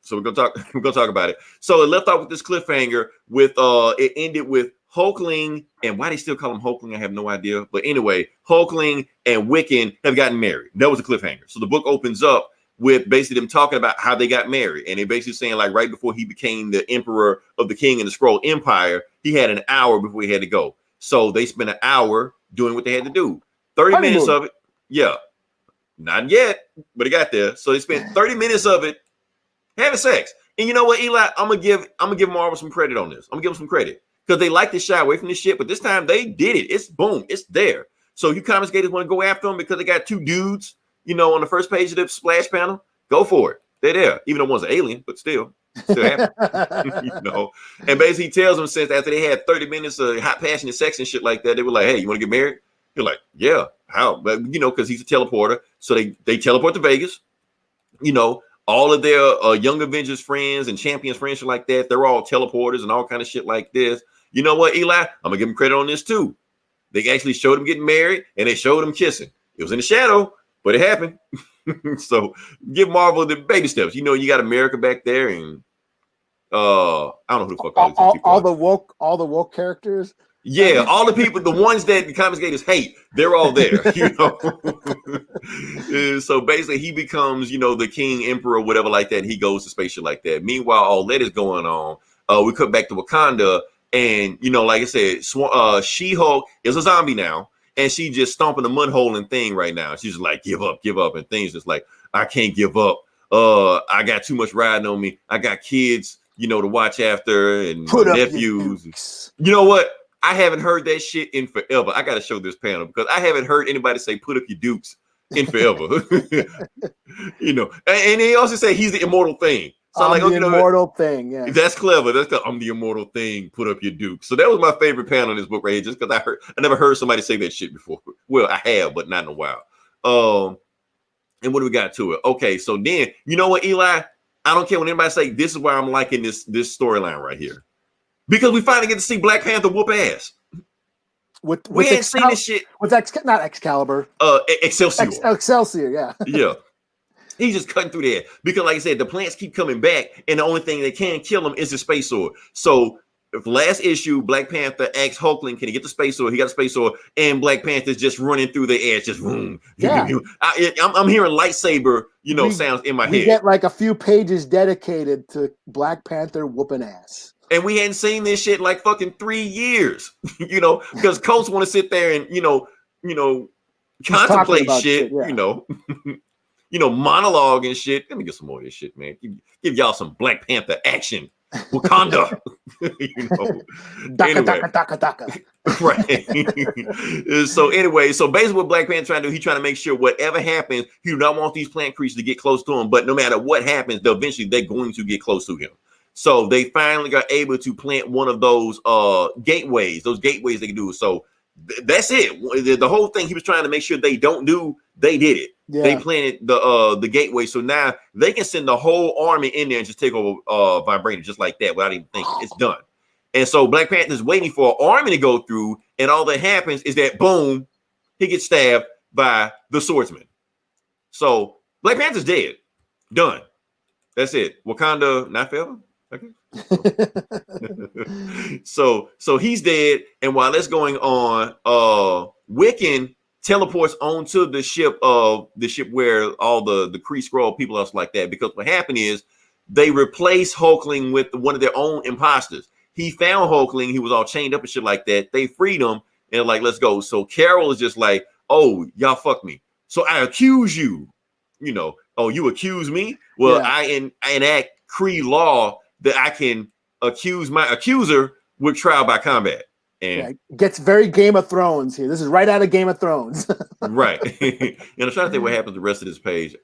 So we're gonna talk about it. So it left off with this cliffhanger with it ended with Hulkling, and why they still call him Hulkling, I have no idea. But anyway, Hulkling and Wiccan have gotten married. That was a cliffhanger. So the book opens up with basically them talking about how they got married. And they're basically saying, like, right before he became the emperor of the King and the Scroll Empire, he had an hour before he had to go. So they spent an hour doing what they had to do. 30 minutes of it. Yeah. Not yet, but it got there. So they spent 30 minutes of it having sex. And you know what, Eli? I'm gonna give Marvel some credit on this. I'm gonna give them some credit. Because they like to shy away from this shit, but this time they did it. It's boom, it's there. So you comics gators want to go after them because they got 2 dudes, you know, on the first page of the splash panel. Go for it. They're there. Even though one's an alien, but still happen. You know. And basically he tells them, since after they had 30 minutes of hot passionate sex and shit like that, they were like, hey, you want to get married? You're like, yeah, how? But you know, because he's a teleporter. So they teleport to Vegas. You know, all of their Young Avengers friends and Champions friends, shit like that, they're all teleporters and all kind of shit like this. You know what, Eli? I'm gonna give them credit on this too. They actually showed them getting married and they showed them kissing. It was in the shadow, but it happened. So give Marvel the baby steps. You know, you got America back there, and I don't know who the fuck
all the woke characters.
Yeah, all the people, the ones that the comics gators hate, they're all there. You know. So basically, he becomes, you know, the king, emperor, whatever like that. And he goes to spaceship like that. Meanwhile, all that is going on. We cut back to Wakanda. And, you know, like I said, She-Hulk is a zombie now, and she just stomping the mud hole and thing right now. She's just like, give up. And things just like, I can't give up. I got too much riding on me. I got kids, you know, to watch after, and nephews. You know what? I haven't heard that shit in forever. I got to show this panel because I haven't heard anybody say put up your dukes in forever. You know, and he also said he's the immortal thing. So like,
the immortal thing. Yeah,
that's clever. I'm the immortal thing. Put up your duke. So that was my favorite panel in this book right here, just because I never heard somebody say that shit before. Well, I have, but not in a while. And what do we got to it? Okay, so then you know what, Eli? I don't care when anybody say this is why I'm liking this storyline right here, because we finally get to see Black Panther whoop ass. We ain't seen this shit.
With not Excalibur.
Excelsior.
Excelsior, yeah.
Yeah. He's just cutting through there because, like I said, the plants keep coming back, and the only thing that can kill them is the space sword. So, if last issue, Black Panther asked Hulkling, "Can he get the space sword?" He got the space sword, and Black Panther's just running through the air, just boom.
Yeah.
I'm hearing lightsaber, sounds in my head.
We get like a few pages dedicated to Black Panther whooping ass.
And we hadn't seen this shit like fucking 3 years, because Coach want to sit there and contemplate shit,
yeah.
Monologue and shit. Let me get some more of this shit, man. Give y'all some Black Panther action, Wakanda.
Daka.
Right. So basically, what Black Panther trying to do, he's trying to make sure whatever happens, he do not want these plant creatures to get close to him. But no matter what happens, eventually they're going to get close to him. So they finally got able to plant one of those gateways. Those gateways they can do. So that's it. The whole thing he was trying to make sure they don't do, they did it. Yeah. They planted the gateway. So now they can send the whole army in there and just take over Vibranium just like that without even thinking. It's done. And so Black Panther is waiting for an army to go through, and all that happens is that boom, he gets stabbed by the swordsman. So Black Panther's dead. Done. That's it. Wakanda not forever. Okay. So he's dead, and while that's going on, Wiccan teleports onto the ship where all the Kree Skrull people are like that, because what happened is they replaced Hulkling with one of their own imposters. He found Hulkling, he was all chained up and shit like that. They freed him and like, let's go. So Carol is just like, oh, y'all fucked me. So I accuse you. Oh, you accuse me? Well, yeah. I enact Kree law that I can accuse my accuser with trial by combat. And
gets very Game of Thrones here. This is right out of Game of Thrones.
Right. And I'm trying to think what happens the rest of this page.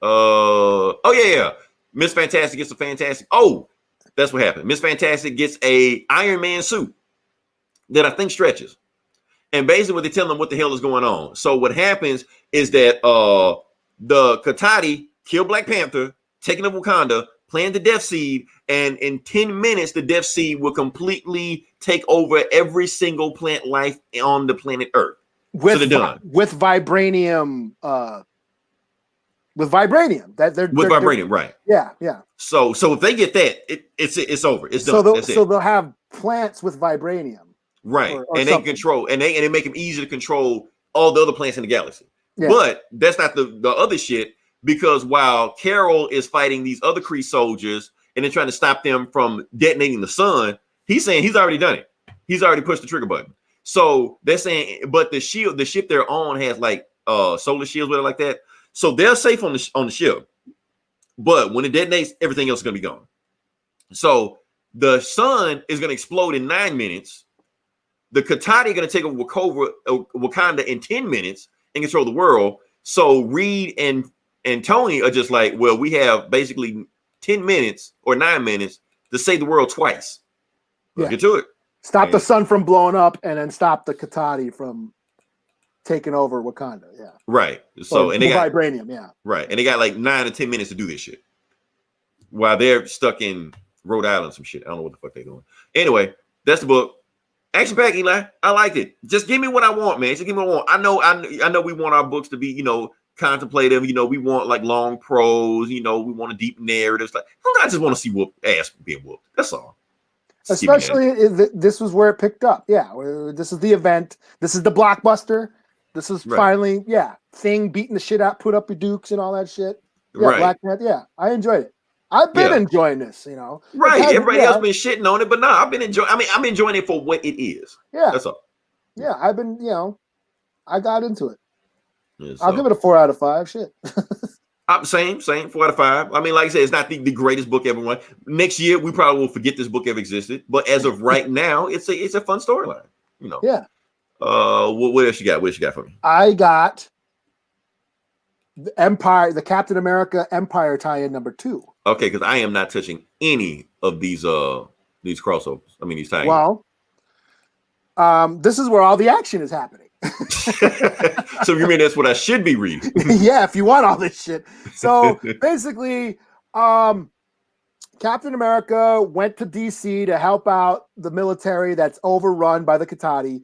Miss Fantastic gets a fantastic. Oh, that's what happened. Miss Fantastic gets a Iron Man suit that I think stretches. And basically what they tell them what the hell is going on. So what happens is that the Katati killed Black Panther, taking up Wakanda, plant the Death Seed, and in 10 minutes, the Death Seed will completely take over every single plant life on the planet Earth. So they're done.
With vibranium. With vibranium,
right?
Yeah.
So if they get that, it's over. It's done.
So they'll have plants with vibranium,
right? Or and they control, and they make them easy to control all the other plants in the galaxy. Yeah. But that's not the other shit. Because while Carol is fighting these other Kree soldiers and then trying to stop them from detonating the sun, he's saying he's already done it. He's already pushed the trigger button. So they're saying, but the ship they're on has like solar shields with it like that. So they're safe on the ship. But when it detonates, everything else is going to be gone. So the sun is going to explode in 9 minutes. The Katati are going to take over Wakanda in 10 minutes and control the world. So Reed and Tony are just like, well, we have basically 10 minutes or 9 minutes to save the world twice. Let's get to it.
Stop the sun from blowing up and then stop the Katati from taking over Wakanda. Yeah.
Right. So, and they got
vibranium. Yeah.
Right. And they got like 9 or 10 minutes to do this shit while they're stuck in Rhode Island, some shit. I don't know what the fuck they're doing. Anyway, that's the book. Action pack, Eli. I liked it. Just give me what I want, man. Just give me what I want. I know we want our books to be, contemplative, we want like long prose, we want a deep narrative. Like, I just want to see ass being whooped. That's all.
Especially this was where it picked up. Yeah, this is the event. This is the blockbuster. This is finally, Thing beating the shit out, put up your dukes and all that shit. Yeah, right. Black Panther. Yeah, I enjoyed it. I've been enjoying this,
Right. Everybody else been shitting on it, but no, I've been enjoying. I mean, I'm enjoying it for what it is.
Yeah,
that's all.
Yeah, I've been, I got into it. Yeah, so. I'll give it a 4 out of 5. Shit.
Same 4 out of 5. I mean, like I said, it's not the greatest book ever won. Next year, we probably will forget this book ever existed. But as of right now, it's a fun storyline.
Yeah.
What else you got? What else you got for me?
I got the Empyre, the Captain America Empyre tie-in number 2.
Okay, because I am not touching any of these crossovers. I mean, these tie-ins.
Well, this is where all the action is happening.
So you mean that's what I should be reading?
Yeah, if you want all this shit. So basically, Captain America went to DC to help out the military that's overrun by the Katati.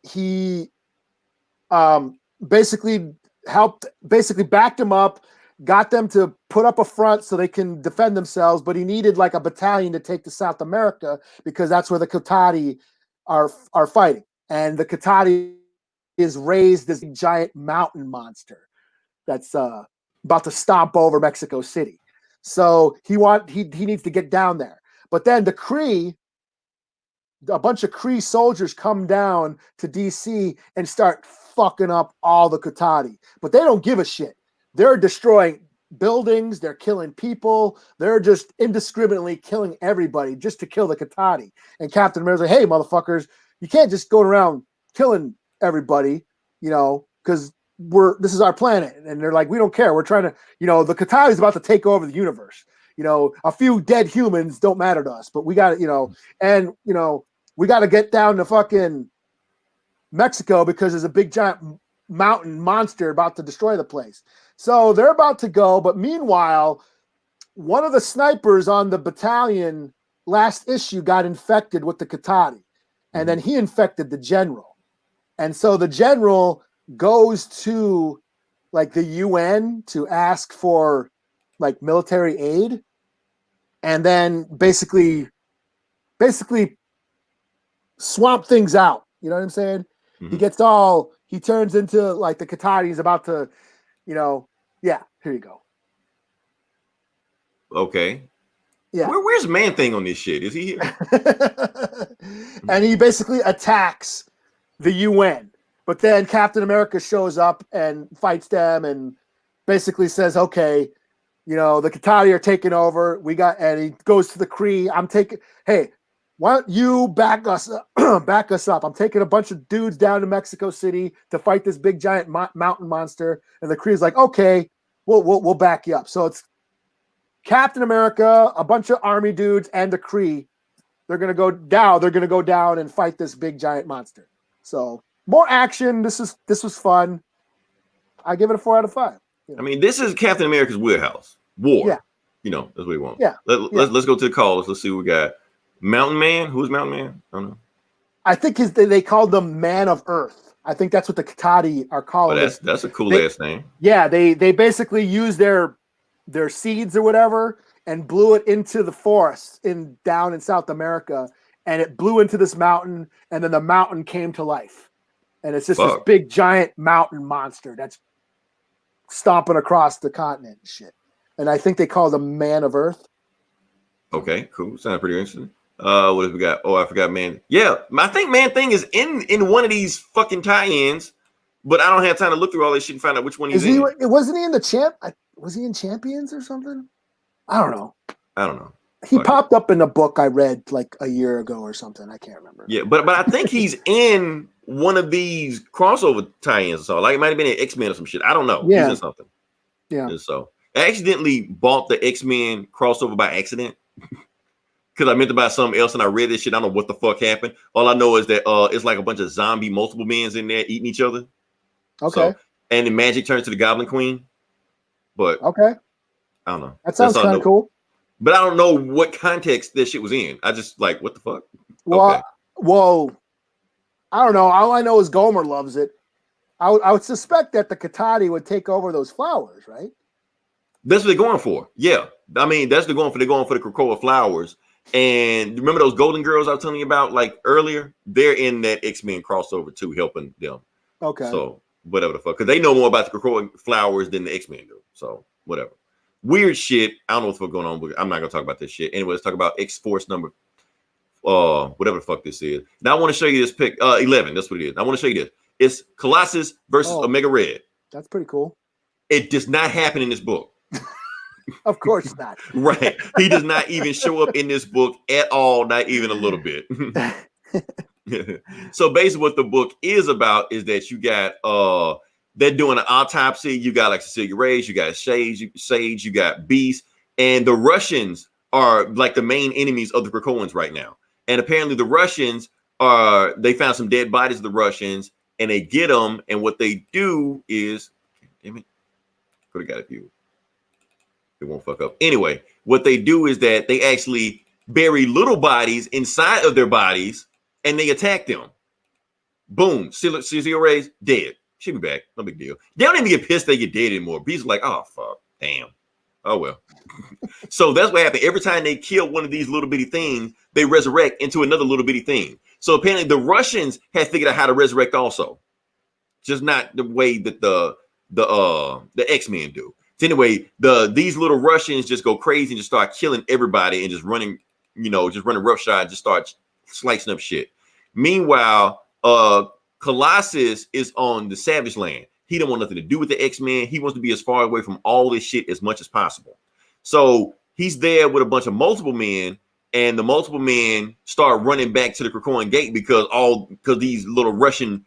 He basically backed him up, got them to put up a front so they can defend themselves, but he needed like a battalion to take to South America because that's where the Katati are fighting. And the Katati is raised this giant mountain monster that's about to stomp over Mexico City. So he needs to get down there. But then the Kree, a bunch of Kree soldiers come down to DC and start fucking up all the Katati. But they don't give a shit. They're destroying buildings. They're killing people. They're just indiscriminately killing everybody just to kill the Katati. And Captain America's like, hey, motherfuckers, you can't just go around killing everybody, because this is our planet. And they're like, we don't care. We're trying to, the Katati is about to take over the universe. A few dead humans don't matter to us, but we got to, we got to get down to fucking Mexico because there's a big giant mountain monster about to destroy the place. So they're about to go. But meanwhile, one of the snipers on the battalion last issue got infected with the Katati, and then he infected the general. And so the general goes to like the UN to ask for like military aid, and then basically swamp things out. You know what I'm saying? Mm-hmm. He turns into like the Katati is about to, here you go.
Okay.
Yeah.
Where's Man-Thing on this shit? Is he here?
And he basically attacks the UN. But then Captain America shows up and fights them and basically says, okay, the Katati are taking over. And he goes to the Kree. Hey, why don't you back us up? I'm taking a bunch of dudes down to Mexico City to fight this big giant mountain monster. And the Kree's like, okay, we'll back you up. So it's Captain America, a bunch of army dudes, and the Kree. They're gonna go down. They're gonna go down and fight this big giant monster. So more action. This was fun. I give it a 4 out of 5.
I mean, this is Captain America's wheelhouse. War.
Yeah.
That's what we want.
Yeah.
Let's go to the callers. Let's see what we got. Mountain Man. Who's Mountain Man? I don't know.
I think they called them Man of Earth. I think that's what the Katati are calling.
Oh, that's a cool ass name.
Yeah, they basically used their seeds or whatever and blew it into the forest down in South America, and it blew into this mountain, and then the mountain came to life. And it's just this big giant mountain monster that's stomping across the continent and shit. And I think they call them Man of Earth.
Okay, cool. Sounds pretty interesting. What have we got? Oh, I forgot Man. Yeah, I think Man-Thing is in one of these fucking tie-ins, but I don't have time to look through all this shit and find out which one he's in.
Wasn't he in was he in Champions or something? I don't know. He popped up in a book I read like a year ago or something. I can't remember.
Yeah, but I think he's in one of these crossover tie-ins or so. Like it might have been an X-Men or some shit. I don't know.
Yeah.
He's in something.
Yeah.
And so I accidentally bought the X-Men crossover by accident. Because I meant to buy something else and I read this shit. I don't know what the fuck happened. All I know is that it's like a bunch of zombie multiple men's in there eating each other.
Okay.
And the magic turns to the Goblin Queen. But
okay.
I don't know.
That sounds kind of cool.
But I don't know what context this shit was in. I just like, what the fuck?
Well, I don't know. All I know is Gomer loves it. I would suspect that the Katati would take over those flowers, right?
That's what they're going for. Yeah. I mean, that's what they're going for. They're going for the Krakoa flowers. And remember those golden girls I was telling you about like earlier? They're in that X-Men crossover too, helping them.
Okay.
So whatever the fuck. Because they know more about the Krakoa flowers than the X-Men do. So whatever. Weird shit. I don't know what's going on, but I'm not going to talk about this shit. Anyway, let's talk about X-Force number whatever the fuck this is. Now I want to show you this pic. 11. That's what it is. I want to show you this. It's Colossus versus Omega Red.
That's pretty cool.
It does not happen in this book.
Of course not.
Right. He does not even show up in this book at all, not even a little bit. So basically what the book is about is that you got they're doing an autopsy. You got like Cecilia Reyes, you got Sage, you got Beast, and the Russians are like the main enemies of the Krakoans right now. And apparently the Russians they found some dead bodies of the Russians, and they get them. And what they do is, damn it, could have got a few. It won't fuck up. Anyway, what they do is that they actually bury little bodies inside of their bodies, and they attack them. Boom, Cecilia Reyes dead. She'll be back. No big deal. They don't even get pissed they get dead anymore. Beast's like, oh fuck, damn. Oh well. So that's what happened. Every time they kill one of these little bitty things, they resurrect into another little bitty thing. So apparently the Russians had figured out how to resurrect also, just not the way that the X-Men do. So anyway, these little Russians just go crazy and just start killing everybody and just running roughshod and just start slicing up shit. Meanwhile, Colossus is on the Savage Land. He don't want nothing to do with the X-Men. He wants to be as far away from all this shit as much as possible. So he's there with a bunch of multiple men, and the multiple men start running back to the Krakoan gate because these little Russian,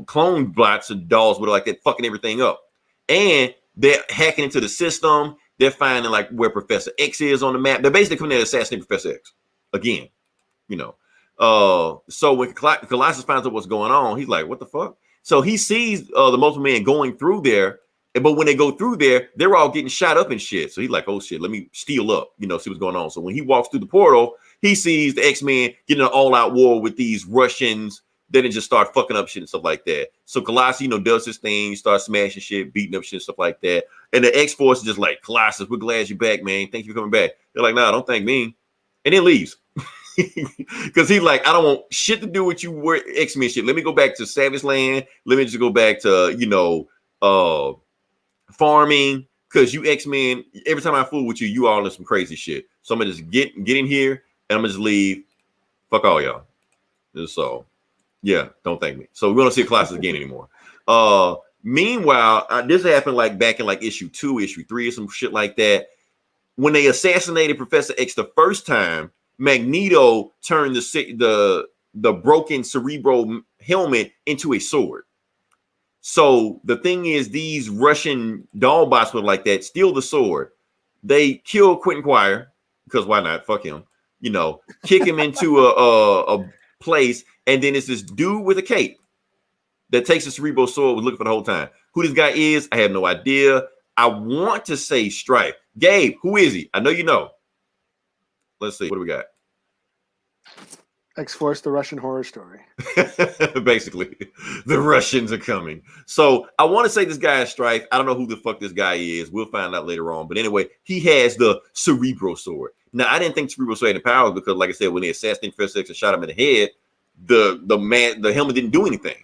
clone bots and dolls were like that fucking everything up. And they're hacking into the system. They're finding like where Professor X is on the map. They're basically coming to assassinate Professor X again, So when Colossus finds out what's going on, he's like, what the fuck? So he sees the multiple men going through there, but when they go through there, they're all getting shot up and shit. So he's like, oh shit, let me steal up, see what's going on. So when he walks through the portal, he sees the X-Men getting an all-out war with these Russians. Then it just start fucking up shit and stuff like that. So Colossus, does his thing, starts smashing shit, beating up shit and stuff like that. And the X-Force is just like, Colossus, we're glad you're back, man. Thank you for coming back. They're like, nah, don't thank me. And then leaves. Because he's like, I don't want shit to do with you X-Men shit. Let me go back to Savage Land. Let me just go back to, farming. Because you X-Men, every time I fool with you, you all in some crazy shit. So I'm going to just get in here and I'm going to just leave. Fuck all y'all. So, yeah, don't thank me. So we don't see Colossus again anymore. Meanwhile, this happened like back in like issue 2, issue 3 or some shit like that. When they assassinated Professor X the first time, Magneto turned the broken Cerebro helmet into a sword. So the thing is, these Russian doll bots were like that, steal the sword. They kill Quentin Quire, because why not? Fuck him. Kick him into a place, and then it's this dude with a cape that takes the Cerebro sword, was looking for the whole time. Who this guy is, I have no idea. I want to say Strife. Gabe, who is he? I know you know. Let's see. What do we got?
X-Force, the Russian horror story.
Basically, the Russians are coming. So I want to say this guy is Strife. I don't know who the fuck this guy is. We'll find out later on. But anyway, he has the Cerebro sword. Now, I didn't think Cerebro sword had the powers because, like I said, when they assassinated Professor X and shot him in the head, the helmet didn't do anything.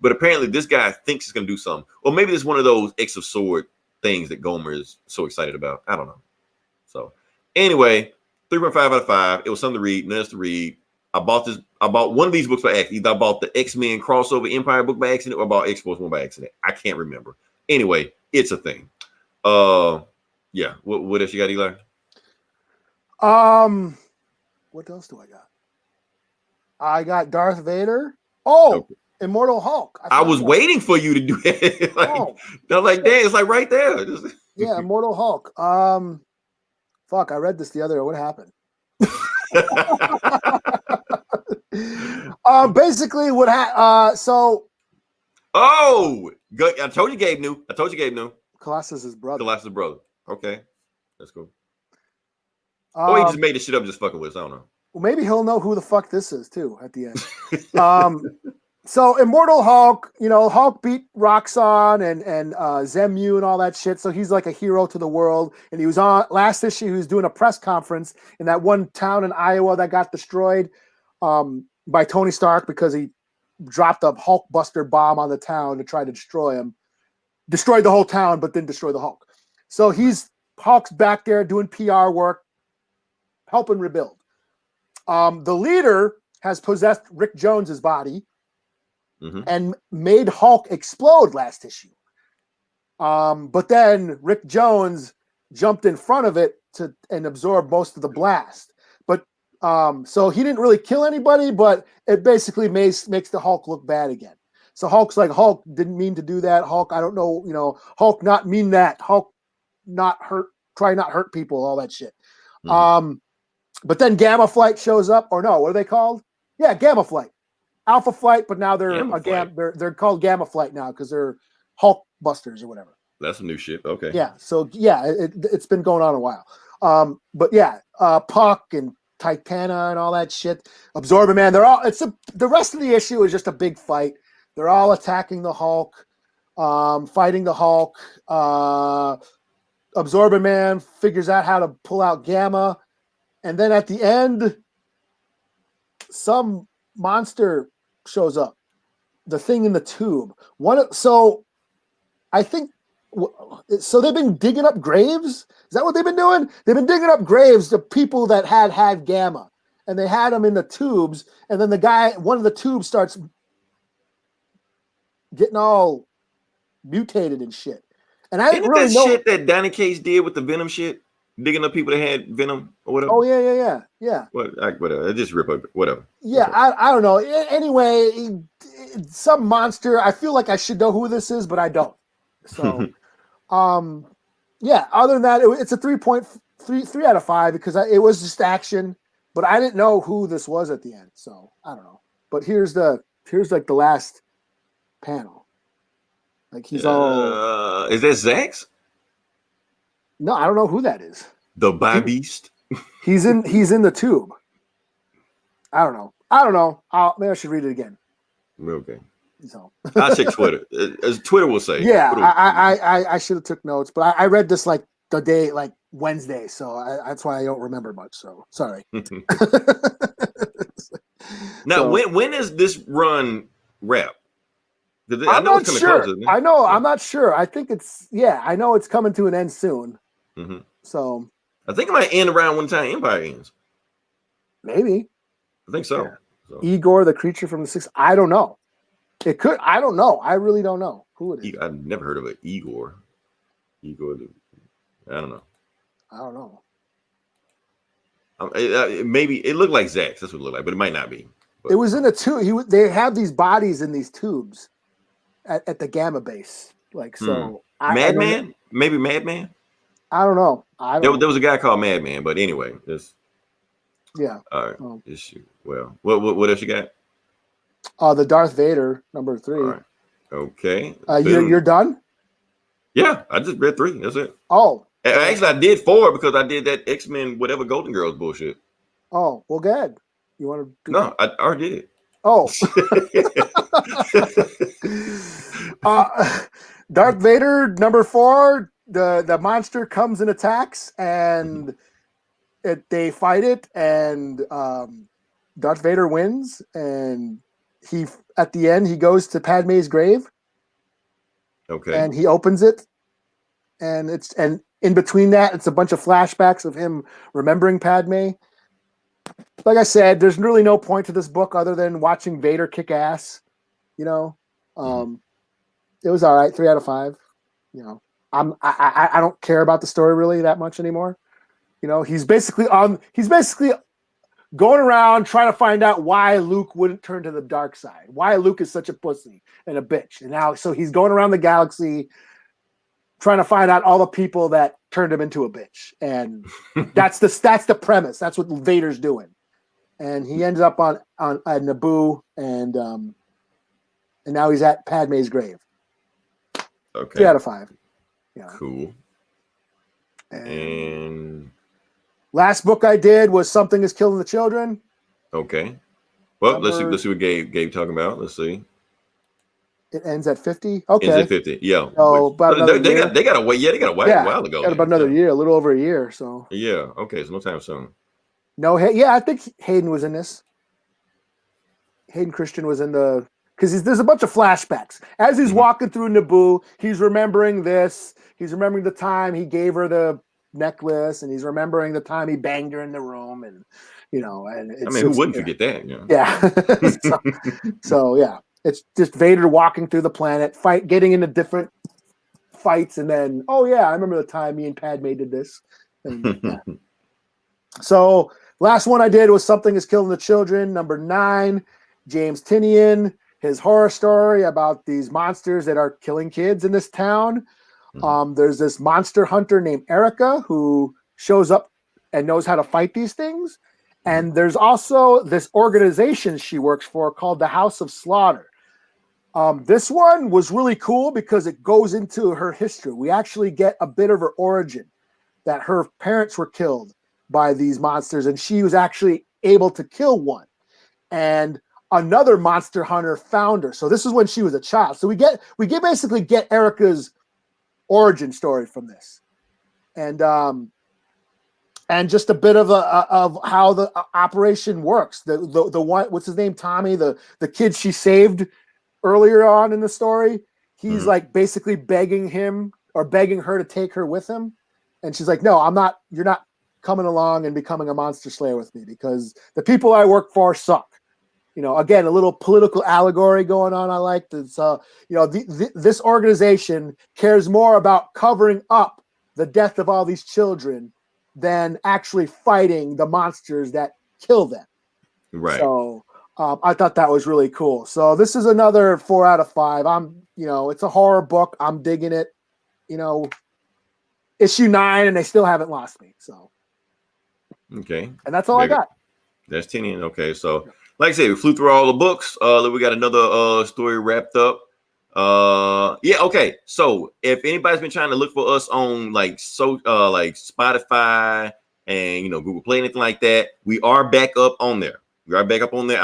But apparently, this guy thinks it's going to do something. Or maybe it's one of those X of Sword things that Gomer is so excited about. I don't know. So anyway, 3.5 out of 5. It was something to read. Nothing to read. I bought one of these books by accident. Either I bought the X-Men crossover Empyre book by accident or I bought X-Force one by accident. I can't remember. Anyway, it's a thing. Yeah. What else you got, Eli?
What else do I got? I got Darth Vader. Oh, okay. Immortal Hulk.
I was waiting for you to do it. I was like, damn, it's like right there.
Yeah, Immortal Hulk. Fuck, I read this the other day. What happened? Basically so
good. I told you Gabe knew.
Colossus's brother.
Okay, that's cool. He just made this shit up just fucking with us. I don't know.
Well, maybe he'll know who the fuck this is too at the end. So Immortal Hulk, Hulk beat Roxxon and Zemu and all that shit. So he's like a hero to the world. And he was on last issue. He was doing a press conference in that one town in Iowa that got destroyed by Tony Stark because he dropped a Hulkbuster bomb on the town to try to destroy him. Destroyed the whole town, but didn't destroy the Hulk. So Hulk's back there doing PR work, helping rebuild. The leader has possessed Rick Jones's body. Mm-hmm. And made Hulk explode last issue. But then Rick Jones jumped in front of it and absorbed most of the blast. But so he didn't really kill anybody, but it basically makes the Hulk look bad again. So Hulk's like, Hulk didn't mean to do that. Hulk, I don't know, Hulk not mean that. Hulk not hurt, try not hurt people, all that shit. But then Gamma Flight shows up, or no, what are they called? Yeah, Gamma Flight. Alpha Flight, but now they're they're called Gamma Flight now because they're Hulk Busters or whatever.
That's some new shit. Okay.
Yeah. So yeah, it's been going on a while. But yeah, Puck and Titana and all that shit. Absorber Man. The rest of the issue is just a big fight. They're all attacking the Hulk, fighting the Hulk. Absorber Man figures out how to pull out Gamma, and then at the end, some monster shows up. The thing in the tube. I think. So they've been digging up graves? Is that what they've been doing? They've been digging up graves of people that had Gamma, and they had them in the tubes, and then one of the tubes starts getting all mutated and shit. And I didn't really know
shit that Donny Cates did with the Venom shit, digging up people that had Venom or whatever.
Oh yeah.
Whatever. I just rip up whatever.
Yeah, I don't know. Anyway, some monster. I feel like I should know who this is, but I don't. So. Yeah, other than that, it's a 3.3 out of 5 because it was just action, but I didn't know who this was at the end, so I don't know. But here's like the last panel. Like he's all.
Is that Zax?
No, I don't know who that is.
The Beast.
He's in the tube. I don't know. Maybe I should read it again.
Okay.
So
I'll check Twitter. As Twitter will say.
Yeah, I should have took notes, but I read this like the day, like Wednesday, so that's why I don't remember much. So sorry.
Now, when is this run wrap?
I'm not sure. I know. I'm not sure. I think I know it's coming to an end soon.
Mm-hmm.
So
I think it might end around when time Empire ends.
Maybe.
I think so.
Yeah. Igor, the creature from the six. I don't know. It could. I don't know. I really don't know who it is.
I've never heard of it. Igor. I don't know. Maybe it looked like Zax. That's what it looked like, but it might not be. But.
It was in a tube. They have these bodies in these tubes at the Gamma base. Like so.
Madman? Maybe Madman?
I don't know.
There was a guy called Madman, but anyway,
yeah.
All right. Issue. Well, what else you got?
The Darth Vader number 3.
All right. Okay.
You're done?
Yeah, I just read 3. That's it.
Oh.
Actually, I did 4 because I did that X-Men whatever Golden Girls bullshit.
Oh, well, good. You want to do
No, I already did.
Oh. Darth Vader number 4. The monster comes and attacks, and they fight it, and Darth Vader wins, and he at the end he goes to Padme's grave.
Okay.
And he opens it, and in between that it's a bunch of flashbacks of him remembering Padme. Like I said, there's really no point to this book other than watching Vader kick ass. It was all right, 3 out of 5. I don't care about the story really that much anymore. He's basically going around trying to find out why Luke wouldn't turn to the dark side, why Luke is such a pussy and a bitch. And now, so he's going around the galaxy trying to find out all the people that turned him into a bitch. And that's the premise. That's what Vader's doing. And he ended up on Naboo, and now he's at Padme's grave.
Okay.
3 out of 5. Yeah.
Cool. And
last book I did was Something is Killing the Children.
Okay. Well, let's see what Gabe talking about. Let's see.
It ends at 50. Okay.
Ends at 50. Yeah.
So about
they got to wait. Yeah, they got to wait a while ago.
Got about another year, a little over a year. So.
Yeah. Okay. So no time soon.
No. Yeah, I think Hayden was in this. Hayden Christian was in the. Because there's a bunch of flashbacks. As he's walking through Naboo, he's remembering this. He's remembering the time he gave her the necklace, and he's remembering the time he banged her in the room, and
who wouldn't forget that?
Yeah. So yeah, it's just Vader walking through the planet, getting into different fights, and then I remember the time me and Padme did this. And, yeah. So last one I did was Something is Killing the Children, number 9. James Tinian. his horror story about these monsters that are killing kids in this town. There's this monster hunter named Erica who shows up and knows how to fight these things. And there's also this organization she works for called the House of Slaughter. This one was really cool because it goes into her history. We actually get a bit of her origin, that her parents were killed by these monsters and she was actually able to kill one. And another monster hunter found her. So this is when she was a child. So we basically get Erica's origin story from this. And just a bit of how the operation works. The one, what's his name? Tommy, the kid she saved earlier on in the story. He's like basically begging him or begging her to take her with him. And she's like, no, I'm not, you're not coming along and becoming a monster slayer with me because the people I work for suck. You know, again, a little political allegory going on. I like this. This organization cares more about covering up the death of all these children than actually fighting the monsters that kill them.
Right.
So I thought that was really cool. So this is another 4 out of 5. It's a horror book. I'm digging it. Issue 9, and they still haven't lost me. So
okay,
and that's all I got.
That's 10 in. Okay, so like I said, we flew through all the books. We got another story wrapped up. Okay. So if anybody's been trying to look for us on like Spotify and Google Play, anything like that, we are back up on there. I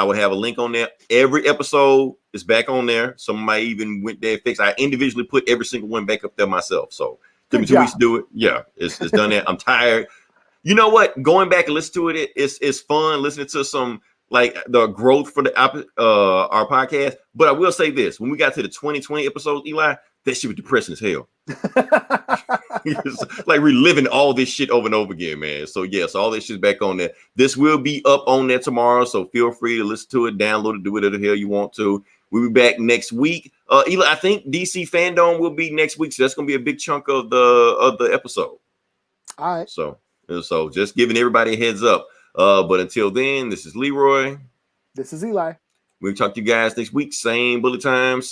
will have a link on there. Every episode is back on there. Some of my even went there fixed. I individually put every single one back up there myself. So took me 2 weeks to do it. Yeah, it's done that. I'm tired. You know what? Going back and listen to it, it's fun listening to some like the growth for our podcast. But I will say this: when we got to the 2020 episode, Eli, that shit was depressing as hell. It's like reliving all this shit over and over again, man. So yes, all this shit's back on there. This will be up on there tomorrow, so feel free to listen to it, download it, do whatever the hell you want to. We'll be back next week. Eli, I think DC Fandom will be next week, so that's gonna be a big chunk of the episode.
All right.
So just giving everybody a heads up. But until then, this is Leroy.
This is Eli.
We'll talk to you guys next week. Same bullet time.